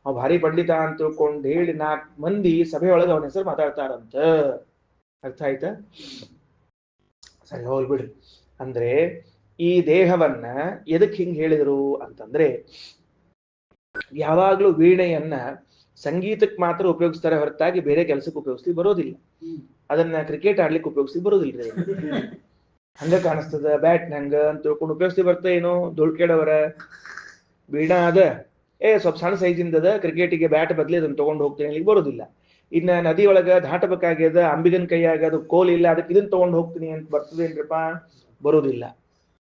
ಅವ್ ಭಾರಿ ಪಂಡಿತ ಅಂತ ತಿಳ್ಕೊಂಡು ಹೇಳಿ 4 ಮಂದಿ ಸಭೆಯೊಳಗೆ ಅವನ ಹೆಸರು ಮಾತಾಡ್ತಾರಂತ. ಅರ್ಥ ಆಯ್ತಾ? ಸರಿ, ಹೋಗ್ಬಿಡ್ರಿ. ಅಂದ್ರೆ ಈ ದೇಹವನ್ನ ಎದಕ್ ಹಿಂಗ್ ಹೇಳಿದ್ರು ಅಂತಂದ್ರೆ, ಯಾವಾಗ್ಲೂ ವೀಣೆಯನ್ನ ಸಂಗೀತಕ್ಕೆ ಮಾತ್ರ ಉಪಯೋಗಿಸ್ತಾರೆ ಹೊರತಾಗಿ ಬೇರೆ ಕೆಲಸಕ್ಕೆ ಉಪಯೋಗಿಸ್ಲಿ ಬರೋದಿಲ್ಲ. ಅದನ್ನ ಕ್ರಿಕೆಟ್ ಆಡ್ಲಿಕ್ಕೆ ಉಪಯೋಗಿಸ್ಲಿ ಬರೋದಿಲ್ರಿ. ಹಂಗ ಕಾಣಿಸ್ತದ ಬ್ಯಾಟ್ ಹಂಗ ಅಂತ ತಿಳ್ಕೊಂಡು ಉಪಯೋಗಿಸ್ಲಿ ಬರ್ತಾ ಏನೋ ದೊಡ್ಕೇಡವರ ವೀಣಾ ಅದ ಸ್ವಲ್ಪ ಸಣ್ಣ ಸೈಜಿಂದ ಅದ, ಕ್ರಿಕೆಟಿಗೆ ಬ್ಯಾಟ್ ಬದ್ಲಿ ಅದನ್ನ ತಗೊಂಡು ಹೋಗ್ತೇನೆ ಇಲ್ಲಿ ಬರೋದಿಲ್ಲ. ಇನ್ನ ನದಿ ಒಳಗ ದಾಟಬೇಕಾಗ್ಯದ, ಅಂಬಿಗನ್ ಕೈಯಾಗ ಅದು ಕೋಲ್ ಇಲ್ಲ, ಅದಕ್ಕೆ ಇದನ್ನ ತಗೊಂಡು ಹೋಗ್ತೀನಿ ಅಂತ ಬರ್ತದೇನ್ರಪ್ಪ? ಬರೋದಿಲ್ಲ.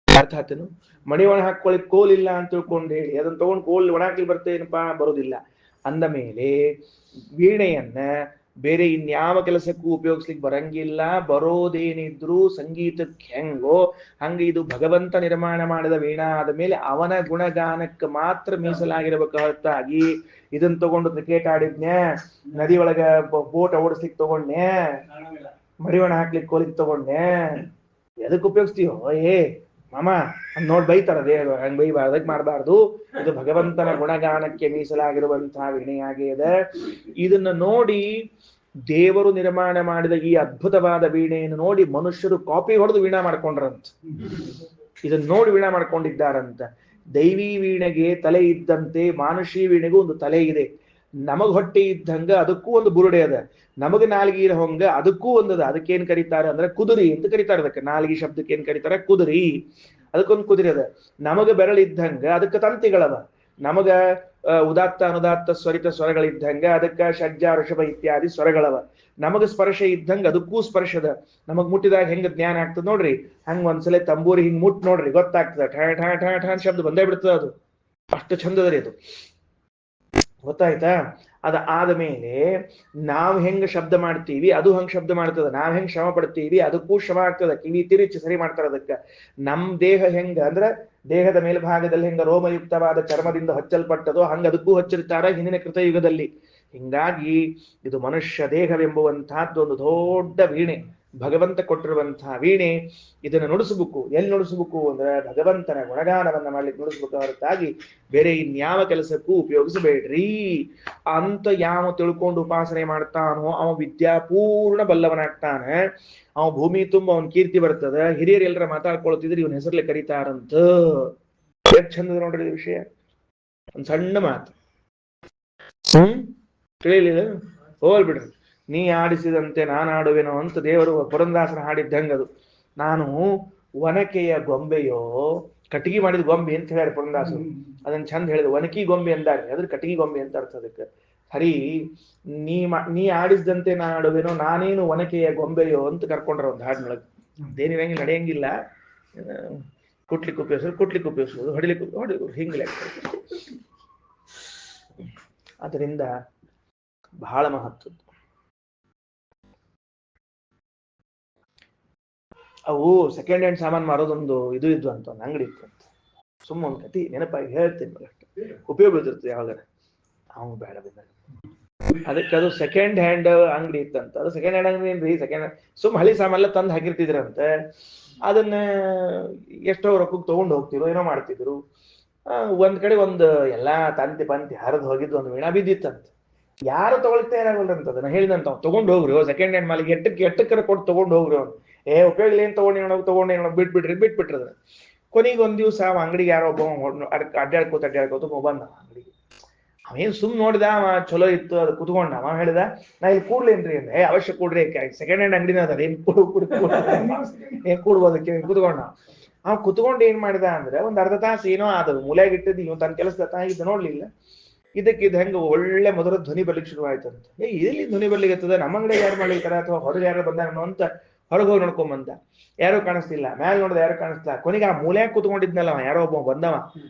ಅರ್ಥ ಆತನು? ಮಣಿ ಒಣ ಹಾಕೊಳ್ಳಿಕ್ ಕೋಲ್ ಇಲ್ಲ ಅಂತ ತಿಳ್ಕೊಂಡು ಹೇಳಿ ಅದನ್ನ ತಗೊಂಡು ಕೋಲ್ ಒಣಾಕ್ಲಿ ಬರ್ತೇನಪ್ಪಾ? ಬರೋದಿಲ್ಲ. ಅಂದ ಮೇಲೆ ವೀಣೆಯನ್ನ ಬೇರೆ ಇನ್ಯಾವ ಕೆಲಸಕ್ಕೂ ಉಪಯೋಗಿಸ್ಲಿಕ್ಕೆ ಬರಂಗಿಲ್ಲ. ಬರೋದೇನಿದ್ರು ಸಂಗೀತಕ್ಕೆ ಹೆಂಗೋ ಹಂಗ ಇದು ಭಗವಂತ ನಿರ್ಮಾಣ ಮಾಡಿದ ವೀಣಾ ಆದ ಮೇಲೆ ಅವನ ಗುಣಗಾನಕ್ಕೆ ಮಾತ್ರ ಮೀಸಲಾಗಿರ್ಬೇಕು ಹೊರತಾಗಿ ಇದನ್ನ ತಗೊಂಡು ಕ್ರಿಕೆಟ್ ಆಡಿದ್ನೆ, ನದಿ ಒಳಗ ಬೋಟ್ ಓಡಿಸ್ಲಿಕ್ಕೆ ತಗೊಂಡ್ನೆ, ಮರಿವಣ ಹಾಕ್ಲಿಕ್ಕೆ ಕೋಲಿಗೆ ತಗೊಂಡ್ನೆ, ಎದಕ್ ಉಪಯೋಗಿಸ್ತೀವೋ ಮಾಮ ಅಂತ ನೋಡ್ ಬೈತಾರ. ಹಂಗ್ ಬೈಬಾರ್ದಕ್ ಮಾಡಬಾರ್ದು. ಇದು ಭಗವಂತನ ಗುಣಗಾನಕ್ಕೆ ಮೀಸಲಾಗಿರುವಂತಹ ವೀಣೆಯಾಗಿದೆ. ಇದನ್ನ ನೋಡಿ ದೇವರು ನಿರ್ಮಾಣ ಮಾಡಿದ ಈ ಅದ್ಭುತವಾದ ವೀಣೆಯನ್ನು ನೋಡಿ ಮನುಷ್ಯರು ಕಾಪಿ ಹೊಡೆದು ವೀಣಾ ಮಾಡ್ಕೊಂಡ್ರಂತ. ಇದನ್ನ ನೋಡಿ ವೀಣಾ ಮಾಡ್ಕೊಂಡಿದ್ದಾರಂತ. ದೈವಿ ವೀಣೆಗೆ ತಲೆ ಇದ್ದಂತೆ ಮಾನುಷಿ ವೀಣೆಗೂ ಒಂದು ತಲೆ ಇದೆ. ನಮಗ್ ಹೊಟ್ಟೆ ಇದ್ದಂಗ ಅದಕ್ಕೂ ಒಂದು ಬುರುಡೆ ಅದ, ನಮಗ್ ನಾಲ್ಗಿ ಹೊಂಗ ಅದಕ್ಕೂ ಒಂದದ. ಅದಕ್ಕೇನ್ ಕರೀತಾರೆ ಅಂದ್ರೆ ಕುದುರಿ ಅಂತ ಕರೀತಾರೆ. ಅದಕ್ಕೆ ನಾಲ್ಗಿ ಶಬ್ದಕ್ಕೆ ಏನ್ ಕರೀತಾರೆ? ಕುದುರಿ. ಅದಕ್ಕೊಂದು ಕುದುರೆ ಅದ. ನಮಗ ಬೆರಳಿದ್ದಂಗ ಅದಕ್ಕೆ ತಂತಿಗಳವ. ನಮಗ ಉದಾತ್ತ ಅನುದಾತ್ತ ಸ್ವರಿತ ಸ್ವರಗಳಿದ್ದಂಗ ಅದಕ್ಕ ಷಡ್ಜ ಋಷಭ ಇತ್ಯಾದಿ ಸ್ವರಗಳವ. ನಮಗ ಸ್ಪರ್ಶ ಇದ್ದಂಗ ಅದಕ್ಕೂ ಸ್ಪರ್ಶದ. ನಮಗ್ ಮುಟ್ಟಿದಾಗ ಹೆಂಗ ಜ್ಞಾನ ಆಗ್ತದ ನೋಡ್ರಿ, ಹಂಗ ಒಂದ್ಸಲ ತಂಬೂರಿ ಹಿಂಗ್ ಮುಟ್ ನೋಡ್ರಿ ಗೊತ್ತಾಗ್ತದ, ಠಾ ಠಾ ಠಾ ಠಾ ಶಬ್ದ ಬಂದೇ ಬಿಡ್ತದ. ಅದು ಅಷ್ಟು ಚಂದದ್ರಿ ಅದು, ಗೊತ್ತಾಯ್ತಾ? ಅದ ಆದ್ಮೇಲೆ ನಾವ್ ಹೆಂಗ ಶಬ್ದ ಮಾಡ್ತೀವಿ ಅದು ಹಂಗ ಶಬ್ದ ಮಾಡ್ತದ. ನಾವ್ ಹೆಂಗ್ ಶ್ರಮ ಪಡ್ತೀವಿ ಅದಕ್ಕೂ ಶ್ರಮ ಆಗ್ತದ. ಕಿವಿ ತಿರುಚಿ ಸರಿ ಮಾಡ್ತಾರ ಅದಕ್ಕ. ನಮ್ ದೇಹ ಹೆಂಗ ಅಂದ್ರ ದೇಹದ ಮೇಲ್ಭಾಗದಲ್ಲಿ ಹೆಂಗ ರೋಮಯುಕ್ತವಾದ ಚರ್ಮದಿಂದ ಹಚ್ಚಲ್ಪಟ್ಟದೋ ಹಂಗ ಅದಕ್ಕೂ ಹಚ್ಚಿರ್ತಾರ ಹಿಂದಿನ ಕೃತಯುಗದಲ್ಲಿ. ಹಿಂಗಾಗಿ ಇದು ಮನುಷ್ಯ ದೇಹವೆಂಬುವಂತಹದ್ದು ಒಂದು ದೊಡ್ಡ ವೀಣೆ, ಭಗವಂತ ಕೊಟ್ಟಿರುವಂತಹ ವೀಣೆ. ಇದನ್ನು ನುಡಿಸ್ಬೇಕು. ಎಲ್ಲಿ ನುಡಿಸ್ಬೇಕು ಅಂದ್ರೆ ಭಗವಂತನ ಗುಣಗಾನವನ್ನ ಮಾಡ್ಲಿಕ್ಕೆ ನುಡಿಸ್ಬೇಕು, ಹೊರತಾಗಿ ಬೇರೆ ಇನ್ಯಾವ ಕೆಲಸಕ್ಕೂ ಉಪಯೋಗಿಸಬೇಡ್ರಿ ಅಂತ ಯಾವ ತಿಳ್ಕೊಂಡು ಉಪಾಸನೆ ಮಾಡ್ತಾನೋ ಅವ ವಿದ್ಯಾಪೂರ್ಣ ಬಲ್ಲವನಾಗ್ತಾನೆ. ಅವ ಭೂಮಿ ತುಂಬ ಅವನ್ ಕೀರ್ತಿ ಬರ್ತದ. ಹಿರಿಯರು ಎಲ್ಲರ ಮಾತಾಡ್ಕೊಳ್ತಿದ್ರೆ ಇವನ್ ಹೆಸರ್ಲೆ ಕರೀತಾರಂತ. ಎಷ್ಟು ಚಂದ ನೋಡ್ರಿ ವಿಷಯ. ಒಂದ್ ಸಣ್ಣ ಮಾತು ತಿಳಿಲಿಲ್ಲ, ಹೋಲ್ ಬಿಡ್ರಿ. ನೀ ಆಡಿಸಿದಂತೆ ನಾನು ಆಡುವೆನೋ ಅಂತ ದೇವರು ಪುರಂದಾಸನ ಹಾಡಿದ್ದಂಗದು. ನಾನು ಒನಕೆಯ ಗೊಂಬೆಯೋ, ಕಟ್ಟಿಗೆ ಮಾಡಿದ ಗೊಂಬೆ ಅಂತ ಹೇಳ್ಯಾರ ಪುರಂದಾಸರು. ಅದನ್ನ ಚಂದ ಹೇಳಿದ, ಒನಕಿ ಗೊಂಬೆ ಅಂದಾರೆ, ಅದ್ರ ಕಟ್ಟಿಗೆ ಗೊಂಬೆ ಅಂತ ಅರ್ಥ ಅದಕ್ಕೆ. ಹರಿ ನೀ ಆಡಿಸಿದಂತೆ ನಾ ಆಡುವೆನೋ, ನಾನೇನು ಒನಕೆಯ ಗೊಂಬೆಯೋ ಅಂತ ಕರ್ಕೊಂಡ್ರ ಒಂದು ಹಾಡಿನೊಳಗೆ. ಅದೇನಿರಂಗಿಲ್ಲ, ನಡೆಯಂಗಿಲ್ಲ. ಕುಟ್ಲಿಕ್ಕೆ ಉಪಯೋಗಿಸೋದು, ಹೊಡಿಲಿಕ್ಕೆ ಹಿಂಗಿಲ್ಲ. ಅದರಿಂದ ಬಹಳ ಮಹತ್ವದ್ದು. ಅವು ಸೆಕೆಂಡ್ ಹ್ಯಾಂಡ್ ಸಾಮಾನು ಮಾರೋದೊಂದು ಇದು ಇದ್ದು ಅಂತ ಒಂದು ಅಂಗಡಿ ಇತ್ತು ಅಂತ. ಸುಮ್ಮ ಒಂದು ಕತಿ ನೆನಪಾಗಿ ಹೇಳ್ತೀನಿ, ಅಷ್ಟೇ ಉಪಯೋಗ ಬೀಳ್ತಿರ್ತದೆ ಯಾವಾಗ. ಅವನು ಬೇಡ ಬಿದ್ದಾಗ ಅದಕ್ಕೆ ಅದು ಸೆಕೆಂಡ್ ಹ್ಯಾಂಡ್ ಅಂಗಡಿ ಇತ್ತಂತ. ಅದು ಸೆಕೆಂಡ್ ಹ್ಯಾಂಡ್ ಅಂಗಡಿ ಏನ್ರಿ, ಸೆಕೆಂಡ್ ಸುಮ್ ಹಳಿ ಸಾಮಾನೆಲ್ಲ ತಂದು ಹಾಕಿರ್ತಿದ್ರಂತೆ. ಅದನ್ನ ಎಷ್ಟೋ ರೊಕ್ಕಕ್ಕೆ ತಗೊಂಡು ಹೋಗ್ತಿದ್ರು, ಏನೋ ಮಾಡ್ತಿದ್ರು. ಒಂದ್ ಕಡೆ ಒಂದು ಎಲ್ಲಾ ತಂತಿ ಪಂತಿ ಹರಿದು ಹೋಗಿದ್ದು ಒಂದು ವೀಣಾ ಬಿದ್ದಿತ್ತಂತ. ಯಾರು ತಗೊಳ್ತಾ ಇರಾಗಲ್ರಂತ. ಅದನ್ನ ಹೇಳಿದಂತ ತಗೊಂಡು ಹೋಗ್ರಿ, ಸೆಕೆಂಡ್ ಹ್ಯಾಂಡ್ ಮಾಲಿಗೆ ಎಟ್ಟಕ್ಕರ ಕೊಟ್ಟು ತಗೊಂಡು ಹೋಗ್ರಿ. ಅವ್ನು ಉಪಯೋಗ ಏನ್ ತಗೊಂಡೇನೋ ಬಿಟ್ಬಿಟ್ರಿ ಅದನ್ನ. ಕೊನೆಗೆ ಒಂದ್ ದಿವ್ಸ ಅಂಗಡಿಗೆ ಯಾರೋ ಒಬ್ಬ ಅಡ್ಡಾಡ್ಕೋತ ಬಂದ ಅಂಗಡಿಗೆ. ಅವೇನ್ ಸುಮ್ ನೋಡಿದ, ಅವ ಚಲೋ ಇತ್ತು, ಅದು ಕುತ್ಕೊಂಡ. ಅವ ಹೇಳಿದ, ನಾ ಇಲ್ಲಿ ಕೂಡ್ಲೇನ್ರಿ ಅಂದ್ರೆ, ಅವಶ್ಯ ಕೂಡ್ರಿ, ಸೆಕೆಂಡ್ ಹ್ಯಾಂಡ್ ಅಂಗಡಿನ ಅದ, ಏನ್ ಕೂಡ್ಬೋದಕ್ಕೆ ಕುತ್ಕೊಂಡ. ಅವ್ ಕುತ್ಕೊಂಡು ಏನ್ ಮಾಡಿದ ಅಂದ್ರೆ ಒಂದ್ ಅರ್ಧ ತಾಸು ಏನೋ ಆದವು, ಮೂಲೆಯಾಗಿ ಇಟ್ಟಿದ್ದು. ಇವ್ ತನ್ನ ಕೆಲಸದ ತಾಯಿದ್ದ ನೋಡ್ಲಿಲ್ಲ. ಇದಕ್ಕಿದ್ ಹೆಂಗ ಒಳ್ಳೆ ಮೊದಲ ಧ್ವನಿ ಬರ್ಲಿಕ್ಕೆ ಶುರು ಆಯ್ತಂತ. ಎಲ್ಲಿ ಧ್ವನಿ ಬರ್ಲಿಕ್ಕೆ ನಮ್ಮ ಅಂಗಡಿ ಯಾರು ಮಾಡ್ಲಿಕ್ಕಾರ ಅಥವಾ ಹೊರಗೆ ಯಾರು ಬಂದಾರ ಅಂತ ಹೊರಗೆ ಹೋಗಿ ನೋಡ್ಕೊಂಡ್ ಯಾರು ಕಾಣಿಸ್ತಿಲ್ಲ. ಮ್ಯಾಲ ನೋಡಿದ ಯಾರು ಕಾಣಿಸ್ತಿಲ್ಲ. ಕೊನೆಗೆ ಆ ಮೂಲೆಯಾಗ ಕುತ್ಕೊಂಡಿದ್ನಲ್ಲ ಯಾರೋ ಒಬ್ಬ ಬಂದವ,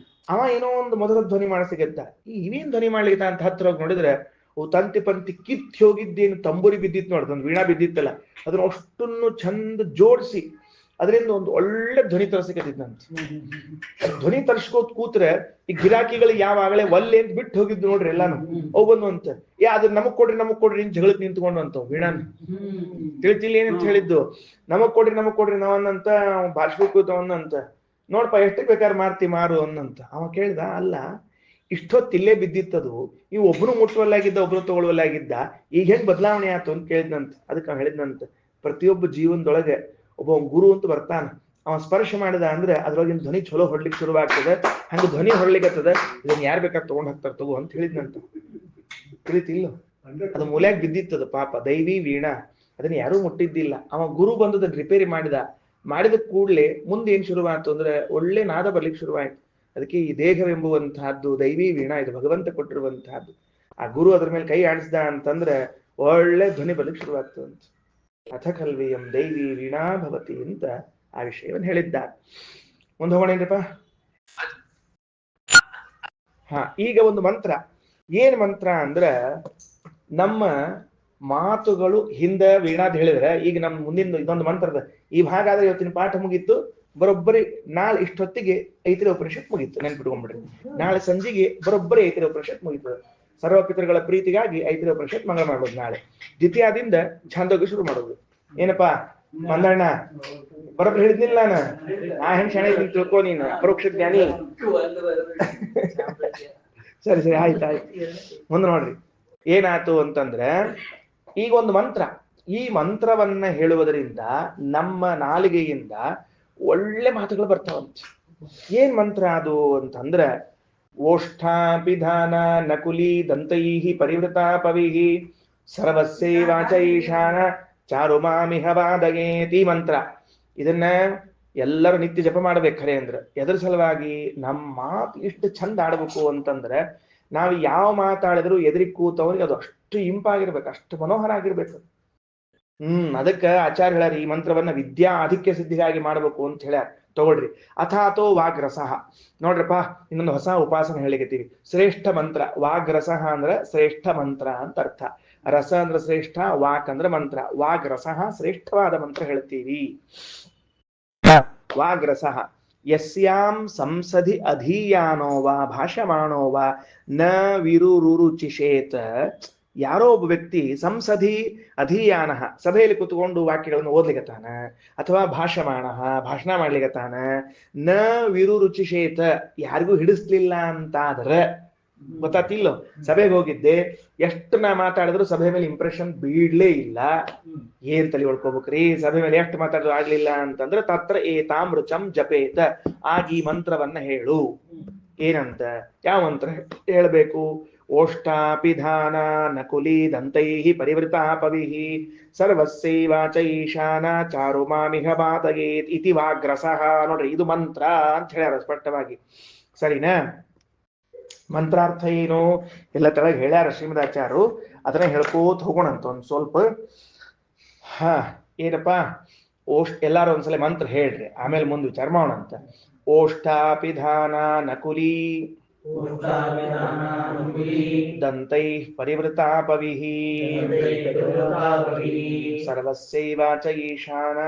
ಅವ ಏನೋ ಒಂದು ಮೊದಲ ಧ್ವನಿ ಮಾಡಿಸಿಗೆದ್ದ. ಇವೇನ್ ಧ್ವನಿ ಮಾಡ್ಲಿಕ್ಕೆ ಅಂತ ಹತ್ರ ಹೋಗಿ ನೋಡಿದ್ರೆ ತಂತಿ ಪಂತಿ ಕಿತ್ ಹೋಗಿದ್ದೇನು ತಂಬೂರಿ ಬಿದ್ದಿತ್ತು ನೋಡ್ದು, ಒಂದು ವೀಣಾ ಬಿದ್ದಿತ್ತಲ್ಲ, ಅದನ್ನ ಅಷ್ಟನ್ನು ಚಂದ ಜೋಡಿಸಿ ಅದರಿಂದ ಒಂದು ಒಳ್ಳೆ ಧ್ವನಿ ತರಿಸಿಕತ್ತಿದ್ನಂತ. ಧ್ವನಿ ತರ್ಸ್ಕೋತ್ ಕೂತ್ರೆ ಈ ಗಿರಾಕಿಗಳಿಗೆ ಯಾವಾಗಲೇ ಒಲ್ಲೆ ಅಂತ ಬಿಟ್ಟು ಹೋಗಿದ್ದು ನೋಡ್ರಿ ಎಲ್ಲಾನು. ಅವು ಬಂದು ಅಂತ ಅದ್ರ ನಮಗ್ ಕೊಡ್ರಿ ಅಂತ ಜಗಳಕ್ ನಿಂತ್ಕೊಂಡು ಅಂತ ವೀಣಾನ ತಿಳಿತಿಲ್ಲ ಏನಂತ ಹೇಳಿದ್ದು. ನಮಗ್ ಕೊಡ್ರಿ ನಾವನ್ನಂತ ಬಾರ್ಸ್ಬೇಕಂತ. ನೋಡ್ಪಾ ಎಷ್ಟಕ್ಕೆ ಬೇಕಾದ್ರೆ ಮಾರು ಅನ್ನಂತ. ಅವ ಕೇಳಿದ, ಅಲ್ಲ ಇಷ್ಟೊತ್ತಿಲ್ಲೇ ಬಿದ್ದಿತ್ತದು, ಇವು ಒಬ್ರು ಮುಟ್ಟುವಲ್ಲಾಗಿದ್ದ ಒಬ್ರು ತಗೊಳ್ಳುವಲ್ಲಾಗಿದ್ದ, ಈಗ ಹೆಂಗ್ ಬದಲಾವಣೆ ಆಯ್ತು ಅಂತ ಕೇಳಿದ್ನಂತ. ಅದಕ್ಕೆ ಅವ ಹೇಳಿದ್ನಂತ, ಪ್ರತಿಯೊಬ್ಬ ಜೀವನದೊಳಗೆ ಒಬ್ಬ ಗುರು ಅಂತ ಬರ್ತಾನ. ಅವ ಸ್ಪರ್ಶ ಮಾಡಿದ ಅಂದ್ರೆ ಅದ್ರೊಳಗಿನ ಧ್ವನಿ ಚಲೋ ಹೊಡ್ಲಿಕ್ಕೆ ಶುರುವಾಗ್ತದೆ. ಹಂಗ ಧ್ವನಿ ಹೊರಲಿಕ್ಕತ್ತದ, ಇದನ್ನ ಯಾರು ಬೇಕಾದ್ರೆ ತಗೊಂಡ್ ಹಾಕ್ತಾರ ತಗೋ ಅಂತ ಹೇಳಿದ್ನಂತ. ತಿಳಿತಿಲ್ಲ, ಅದು ಮೂಲ್ಯಾಗ ಬಿದ್ದಿತ್ತದ ಪಾಪ, ದೈವಿ ವೀಣಾ. ಅದನ್ನ ಯಾರೂ ಮುಟ್ಟಿದ್ದಿಲ್ಲ. ಅವ ಗುರು ಬಂದದನ್ನ ರಿಪೇರಿ ಮಾಡಿದ ಕೂಡ್ಲೆ ಮುಂದೆ ಏನ್ ಶುರುವಾಯ್ತು ಅಂದ್ರೆ ಒಳ್ಳೆ ನಾದ ಬರ್ಲಿಕ್ಕೆ ಶುರುವಾಯ್ತು. ಅದಕ್ಕೆ ಈ ದೇಹವೆಂಬುವಂತಹದ್ದು ದೈವಿ ವೀಣಾ, ಇದು ಭಗವಂತ ಕೊಟ್ಟಿರುವಂತಹದ್ದು. ಆ ಗುರು ಅದ್ರ ಮೇಲೆ ಕೈ ಆಡಿಸ್ದ ಅಂತಂದ್ರೆ ಒಳ್ಳೆ ಧ್ವನಿ ಬರ್ಲಿಕ್ಕೆ ಶುರುವಾಗ್ತದೆ ಅಂತ. ಅಥ ಖಲ್ವಿಯಂ ದೈವಿ ವೀಣಾ ಭವತಿ ಅಂತ ಆ ವಿಷಯವನ್ನು ಹೇಳಿದ್ದ. ಮುಂದೆ ಹೋಗೋಣೇನ್ರಪ್ಪ. ಈಗ ಒಂದು ಮಂತ್ರ. ಏನ್ ಮಂತ್ರ ಅಂದ್ರ, ನಮ್ಮ ಮಾತುಗಳು ಹಿಂದ ವೀಣಾದ್ ಹೇಳಿದ್ರೆ, ಈಗ ನಮ್ ಮುಂದಿನ ಇದೊಂದು ಮಂತ್ರದ ಈ ಭಾಗ ಆದ್ರೆ ಇವತ್ತಿನ ಪಾಠ ಮುಗೀತು. ಬರೋಬ್ಬರಿ ನಾಳೆ ಇಷ್ಟೊತ್ತಿಗೆ ಐತಿರ ಉಪನಿಷತ್ ಮುಗೀತು, ನೆನ್ಪಿಟ್ಕೊಂಡ್ಬಿಡ್ರಿ. ನಾಳೆ ಸಂಜೆಗೆ ಬರೋಬ್ಬರಿ ಐತಿರ ಉಪನಿಷತ್ ಮುಗೀತು. ಸರ್ವಪಿತೃಗಳ ಪ್ರೀತಿಗಾಗಿ ಐತಿರ ಉಪನಿಷತ್ ಮಂಗಳ ಮಾಡೋದು. ನಾಳೆ ದ್ವಿತೀಯದಿಂದ ಛಂದೋಗಿ ಶುರು ಮಾಡೋದು. ಏನಪ್ಪಾ ಮಂದಣ್ಣ, ಬರೋಬ್ಬರಿ ಹೇಳಿದ್ನಿಲ್ಲ ನಾ ಹೆಂಗ್ ಶಾಣೆ ತಿಳ್ಕೊ ನೀನು, ಪರೋಕ್ಷ ಜ್ಞಾನಿ. ಸರಿ ಆಯ್ತು. ಮುಂದೆ ನೋಡ್ರಿ ಏನಾಯ್ತು ಅಂತಂದ್ರೆ, ಈಗ ಒಂದು ಮಂತ್ರ. ಈ ಮಂತ್ರವನ್ನ ಹೇಳುವುದರಿಂದ ನಮ್ಮ ನಾಲಿಗೆಯಿಂದ ಒಳ್ಳೆ ಮಾತುಗಳು ಬರ್ತಾವಂತ. ಏನ್ ಮಂತ್ರ ಅದು ಅಂತಂದ್ರೆ, ಓಷ್ಠಾಪಿಧಾನ ನಕುಲಿ ದಂತೈಹಿ ಪರಿವೃತಾ ಪವಿಹಿ ಸರ್ವಸ್ಸೈ ವಾಚ ಈಶಾನ ಚಾರುಮಾಮಿಹ ವಾದಯೇತಿ ಮಂತ್ರ. ಇದನ್ನ ಎಲ್ಲರೂ ನಿತ್ಯ ಜಪ ಮಾಡ್ಬೇಕು ಖರೆ ಅಂದ್ರೆ ಎದ್ರ ಸಲುವಾಗಿ ನಮ್ಮ ಮಾತು ಇಷ್ಟು ಚಂದ ಆಡ್ಬೇಕು ಅಂತಂದ್ರೆ ನಾವು ಯಾವ ಮಾತಾಡಿದ್ರು ಎದುರಿಗೆ ಕೂತವ್ರಿಗೆ ಅದು ಅಷ್ಟು ಇಂಪಾಗಿರ್ಬೇಕು, ಅಷ್ಟು ಮನೋಹರ ಆಗಿರ್ಬೇಕು. ಅದಕ್ಕೆ ಆಚಾರ್ಯ ಹೇಳ್ಯಾರ ಈ ಮಂತ್ರವನ್ನ ವಿದ್ಯಾ ಆಧಿಕ್ಯ ಸಿದ್ಧಿಗಾಗಿ ಮಾಡ್ಬೇಕು ಅಂತ ಹೇಳ್ಯಾರ. ತಗೊಳ್ರಿ. ಅಥಾತೋ ವಾಗ್ರಸಃ. ನೋಡ್ರಪ್ಪ, ಇನ್ನೊಂದು ಹೊಸ ಉಪಾಸನೆ ಹೇಳಿಕತ್ತೀವಿ. ಶ್ರೇಷ್ಠ ಮಂತ್ರ. ವಾಗ್ರಸಃ ಅಂದ್ರೆ ಶ್ರೇಷ್ಠ ಮಂತ್ರ ಅಂತ ಅರ್ಥ. ರಸ ಅಂದ್ರೆ ಶ್ರೇಷ್ಠ, ವಾಕ್ ಅಂದ್ರೆ ಮಂತ್ರ. ವಾಗ್ರಸಃ ಶ್ರೇಷ್ಠವಾದ ಮಂತ್ರ ಹೇಳ್ತೀವಿ. ವಾಗ್ರಸಃ ಯಸ್ಯಾಂ ಸಂಸದಿ ಅಧೀಯಾನೋ ವಾ ಭಾಷಮಾಣೋ ವಾ ನ ವಿರುರುಚಿಷೇತ್. ಯಾರೋ ಒಬ್ಬ ವ್ಯಕ್ತಿ ಸಂಸದಿ ಅಧೀಯಾನ ಸಭೆಯಲ್ಲಿ ಕುತ್ಕೊಂಡು ವಾಕ್ಯಗಳನ್ನು ಓದ್ಲಿಕತ್ತಾನ, ಅಥವಾ ಭಾಷಮಾಣ ಭಾಷಣ ಮಾಡ್ಲಿಕತ್ತಾನ, ನ ವಿರುರುಚಿಷೇತ ಯಾರಿಗೂ ಹಿಡಿಸ್ಲಿಲ್ಲ ಅಂತಾದ್ರೆ, ಗೊತ್ತಾತಿಲ್ಲೋ, ಸಭೆಗೆ ಹೋಗಿದ್ದೆ, ಎಷ್ಟು ನಾ ಮಾತಾಡಿದ್ರು ಸಭೆ ಮೇಲೆ ಇಂಪ್ರೆಷನ್ ಬೀಳ್ಲೇ ಇಲ್ಲ, ಏನ್ ತಲೆ ಹೊಳ್ಕೋಬೇಕ್ರಿ, ಸಭೆ ಮೇಲೆ ಎಷ್ಟು ಮಾತಾಡಿದ್ರು ಆಗ್ಲಿಲ್ಲ ಅಂತಂದ್ರೆ ತತ್ರ ಏತಾಂ ರುಚಂ ಜಪೇತ, ಆಗಿ ಮಂತ್ರವನ್ನ ಹೇಳು. ಏನಂತ, ಯಾವ ಮಂತ್ರ ಹೇಳ್ಬೇಕು? ಓಷ್ಟಾಪಿಧಾನ ನಕುಲಿ ದಂತೈಹಿ ಪರಿವೃತಾ ಪವಿಃ ಸರ್ವಸ್ಯೈವಾಚ ಈಶಾನ ಚಾರು ಮಾಮಿಹ ಬಾತಯೇತ್ ಇತಿ ವಾಗ್ರಸಃ. ನೋಡ್ರಿ, ಇದು ಮಂತ್ರ ಅಂತ ಹೇಳ್ಯಾರ ಸ್ಪಷ್ಟವಾಗಿ. ಸರಿನಾ? ಮಂತ್ರಾರ್ಥ ಏನು ಎಲ್ಲ ತೆಳಗೆ ಹೇಳ್ಯಾರ ಶ್ರೀಮದಾಚಾರ್ಯರು. ಅದನ್ನ ಹೇಳ್ಕೋತ ಹೋಗೋಣಂತ ಒಂದ್ ಸ್ವಲ್ಪ. ಏನಪ್ಪಾ, ಎಲ್ಲಾರು ಒಂದ್ಸಲ ಮಂತ್ರ ಹೇಳ್ರಿ, ಆಮೇಲೆ ಮುಂದೆ ವಿಚಾರ ಮಾಡೋಣಂತ. ಓಷ್ಟಾಪಿಧಾನ ನಕುಲಿ ದಂತೈಃ ಪರಿವೃತಾ ಪವಿಃ ಸರ್ವಸ್ಯೈವಾಚ ಈಶಾನ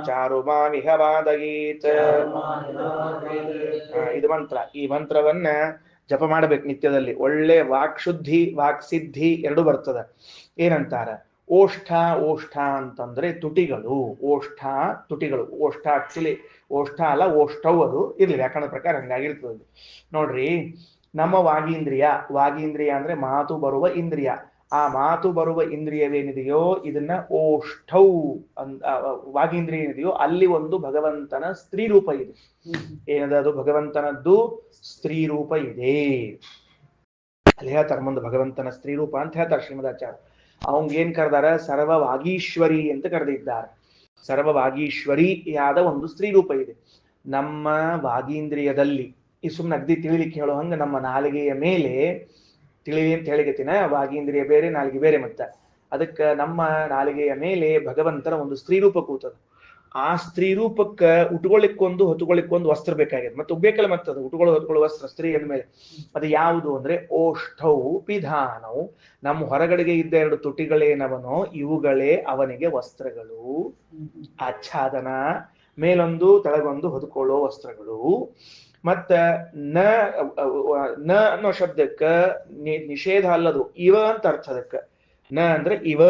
ಚಾರು ಮಾಮಿಹ ವಾದಯೇತ್. ಇದು ಮಂತ್ರ. ಈ ಮಂತ್ರವನ್ನ ಜಪ ಮಾಡ್ಬೇಕು ನಿತ್ಯದಲ್ಲಿ. ಒಳ್ಳೆ ವಾಕ್ಶುದ್ಧಿ ವಾಕ್ಸಿದ್ಧಿ ಎರಡು ಬರ್ತದ. ಏನಂತಾರ? ಓಷ್ಠ. ಓಷ್ಠ ಅಂತಂದ್ರೆ ತುಟಿಗಳು. ಓಷ್ಠ ತುಟಿಗಳು. ಓಷ್ಠ ಆಕ್ಚುಲಿ ಓಷ್ಠ ಅಲ್ಲ, ಓಷ್ಠವ್, ಅದು ಇರ್ಲಿ, ವ್ಯಾಕರಣ ಪ್ರಕಾರ ಹಂಗಾಗಿರ್ತದೆ. ನೋಡ್ರಿ, ನಮ್ಮ ವಾಗಿಂದ್ರಿಯ, ವಾಗಿಂದ್ರಿಯ ಅಂದ್ರೆ ಮಾತು ಬರುವ ಇಂದ್ರಿಯ. ಆ ಮಾತು ಬರುವ ಇಂದ್ರಿಯವೇನಿದೆಯೋ ಇದನ್ನ ಓಷ್ಠೌ ವಾಗಿಂದ್ರಿಯ ಏನಿದೆಯೋ ಅಲ್ಲಿ ಒಂದು ಭಗವಂತನ ಸ್ತ್ರೀ ರೂಪ ಇದೆ. ಏನದ ಅದು? ಭಗವಂತನದ್ದು ಸ್ತ್ರೀ ರೂಪ ಇದೆ. ಅಲ್ಲಿ ಹೇಳ್ತಾರೆ ಮುಂದೆ ಭಗವಂತನ ಸ್ತ್ರೀ ರೂಪ ಅಂತ ಹೇಳ್ತಾರೆ ಶ್ರೀಮದಾಚಾರ್ಯ. ಅವಂಗ ಏನ್ ಕರೆದಾರ? ಸರ್ವವಾಗೀಶ್ವರಿ ಅಂತ ಕರೆದಿದ್ದಾರೆ. ಸರ್ವವಾಗೀಶ್ವರಿಯಾದ ಒಂದು ಸ್ತ್ರೀ ರೂಪ ಇದೆ ನಮ್ಮ ವಾಗೀಂದ್ರಿಯದಲ್ಲಿ. ಈ ಸುಮ್ಮನೆ ಅಗ್ದಿ ತಿಳಿಲಿಕ್ಕೆ ಹೇಳೋ ಹಂಗ ನಮ್ಮ ನಾಲಿಗೆಯ ಮೇಲೆ ತಿಳಿ ಅಂತ ಹೇಳಿಗತ್ತಿನ. ವಾಗೀಂದ್ರಿಯ ಬೇರೆ, ನಾಲಿಗೆ ಬೇರೆ. ಮತ್ತೆ ಅದಕ್ಕೆ ನಮ್ಮ ನಾಲಿಗೆಯ ಮೇಲೆ ಭಗವಂತನ ಒಂದು ಸ್ತ್ರೀ ರೂಪ ಕೂತದ. ಆ ಸ್ತ್ರೀ ರೂಪಕ್ಕ ಉಟ್ಕೊಳ್ಳಿಕ್ಕೊಂದು ಹೊತ್ಕೊಳ್ಳಿಕ್ಕೊಂದು ವಸ್ತ್ರ ಬೇಕಾಗಿದೆ. ಮತ್ತೆ ಉಬ್ಬೇಕಲ್ಲ, ಮತ್ತದು ಹೊತ್ಕೊಳ್ಳೋ ವಸ್ತ್ರ ಸ್ತ್ರೀ ಅಂದ್ಮೇಲೆ ಅದು ಯಾವುದು ಅಂದ್ರೆ ಓಷ್ಠೌ ಪಿಧಾನವು. ನಮ್ಮ ಹೊರಗಡೆಗೆ ಇದ್ದ ಎರಡು ತುಟಿಗಳೇನವನೋ ಇವುಗಳೇ ಅವನಿಗೆ ವಸ್ತ್ರಗಳು. ಆಚ್ಛಾದನ, ಮೇಲೊಂದು ತೆಳಗೊಂದು ಹೊದ್ಕೊಳ್ಳೋ ವಸ್ತ್ರಗಳು. ಮತ್ತ ನ ಅನ್ನೋ ಶಬ್ದಕ್ಕ ನಿಷೇಧ ಅಲ್ಲದು, ಇವ ಅಂತ ಅರ್ಥ. ಅದಕ್ಕ ನ ಅಂದ್ರೆ ಇವ,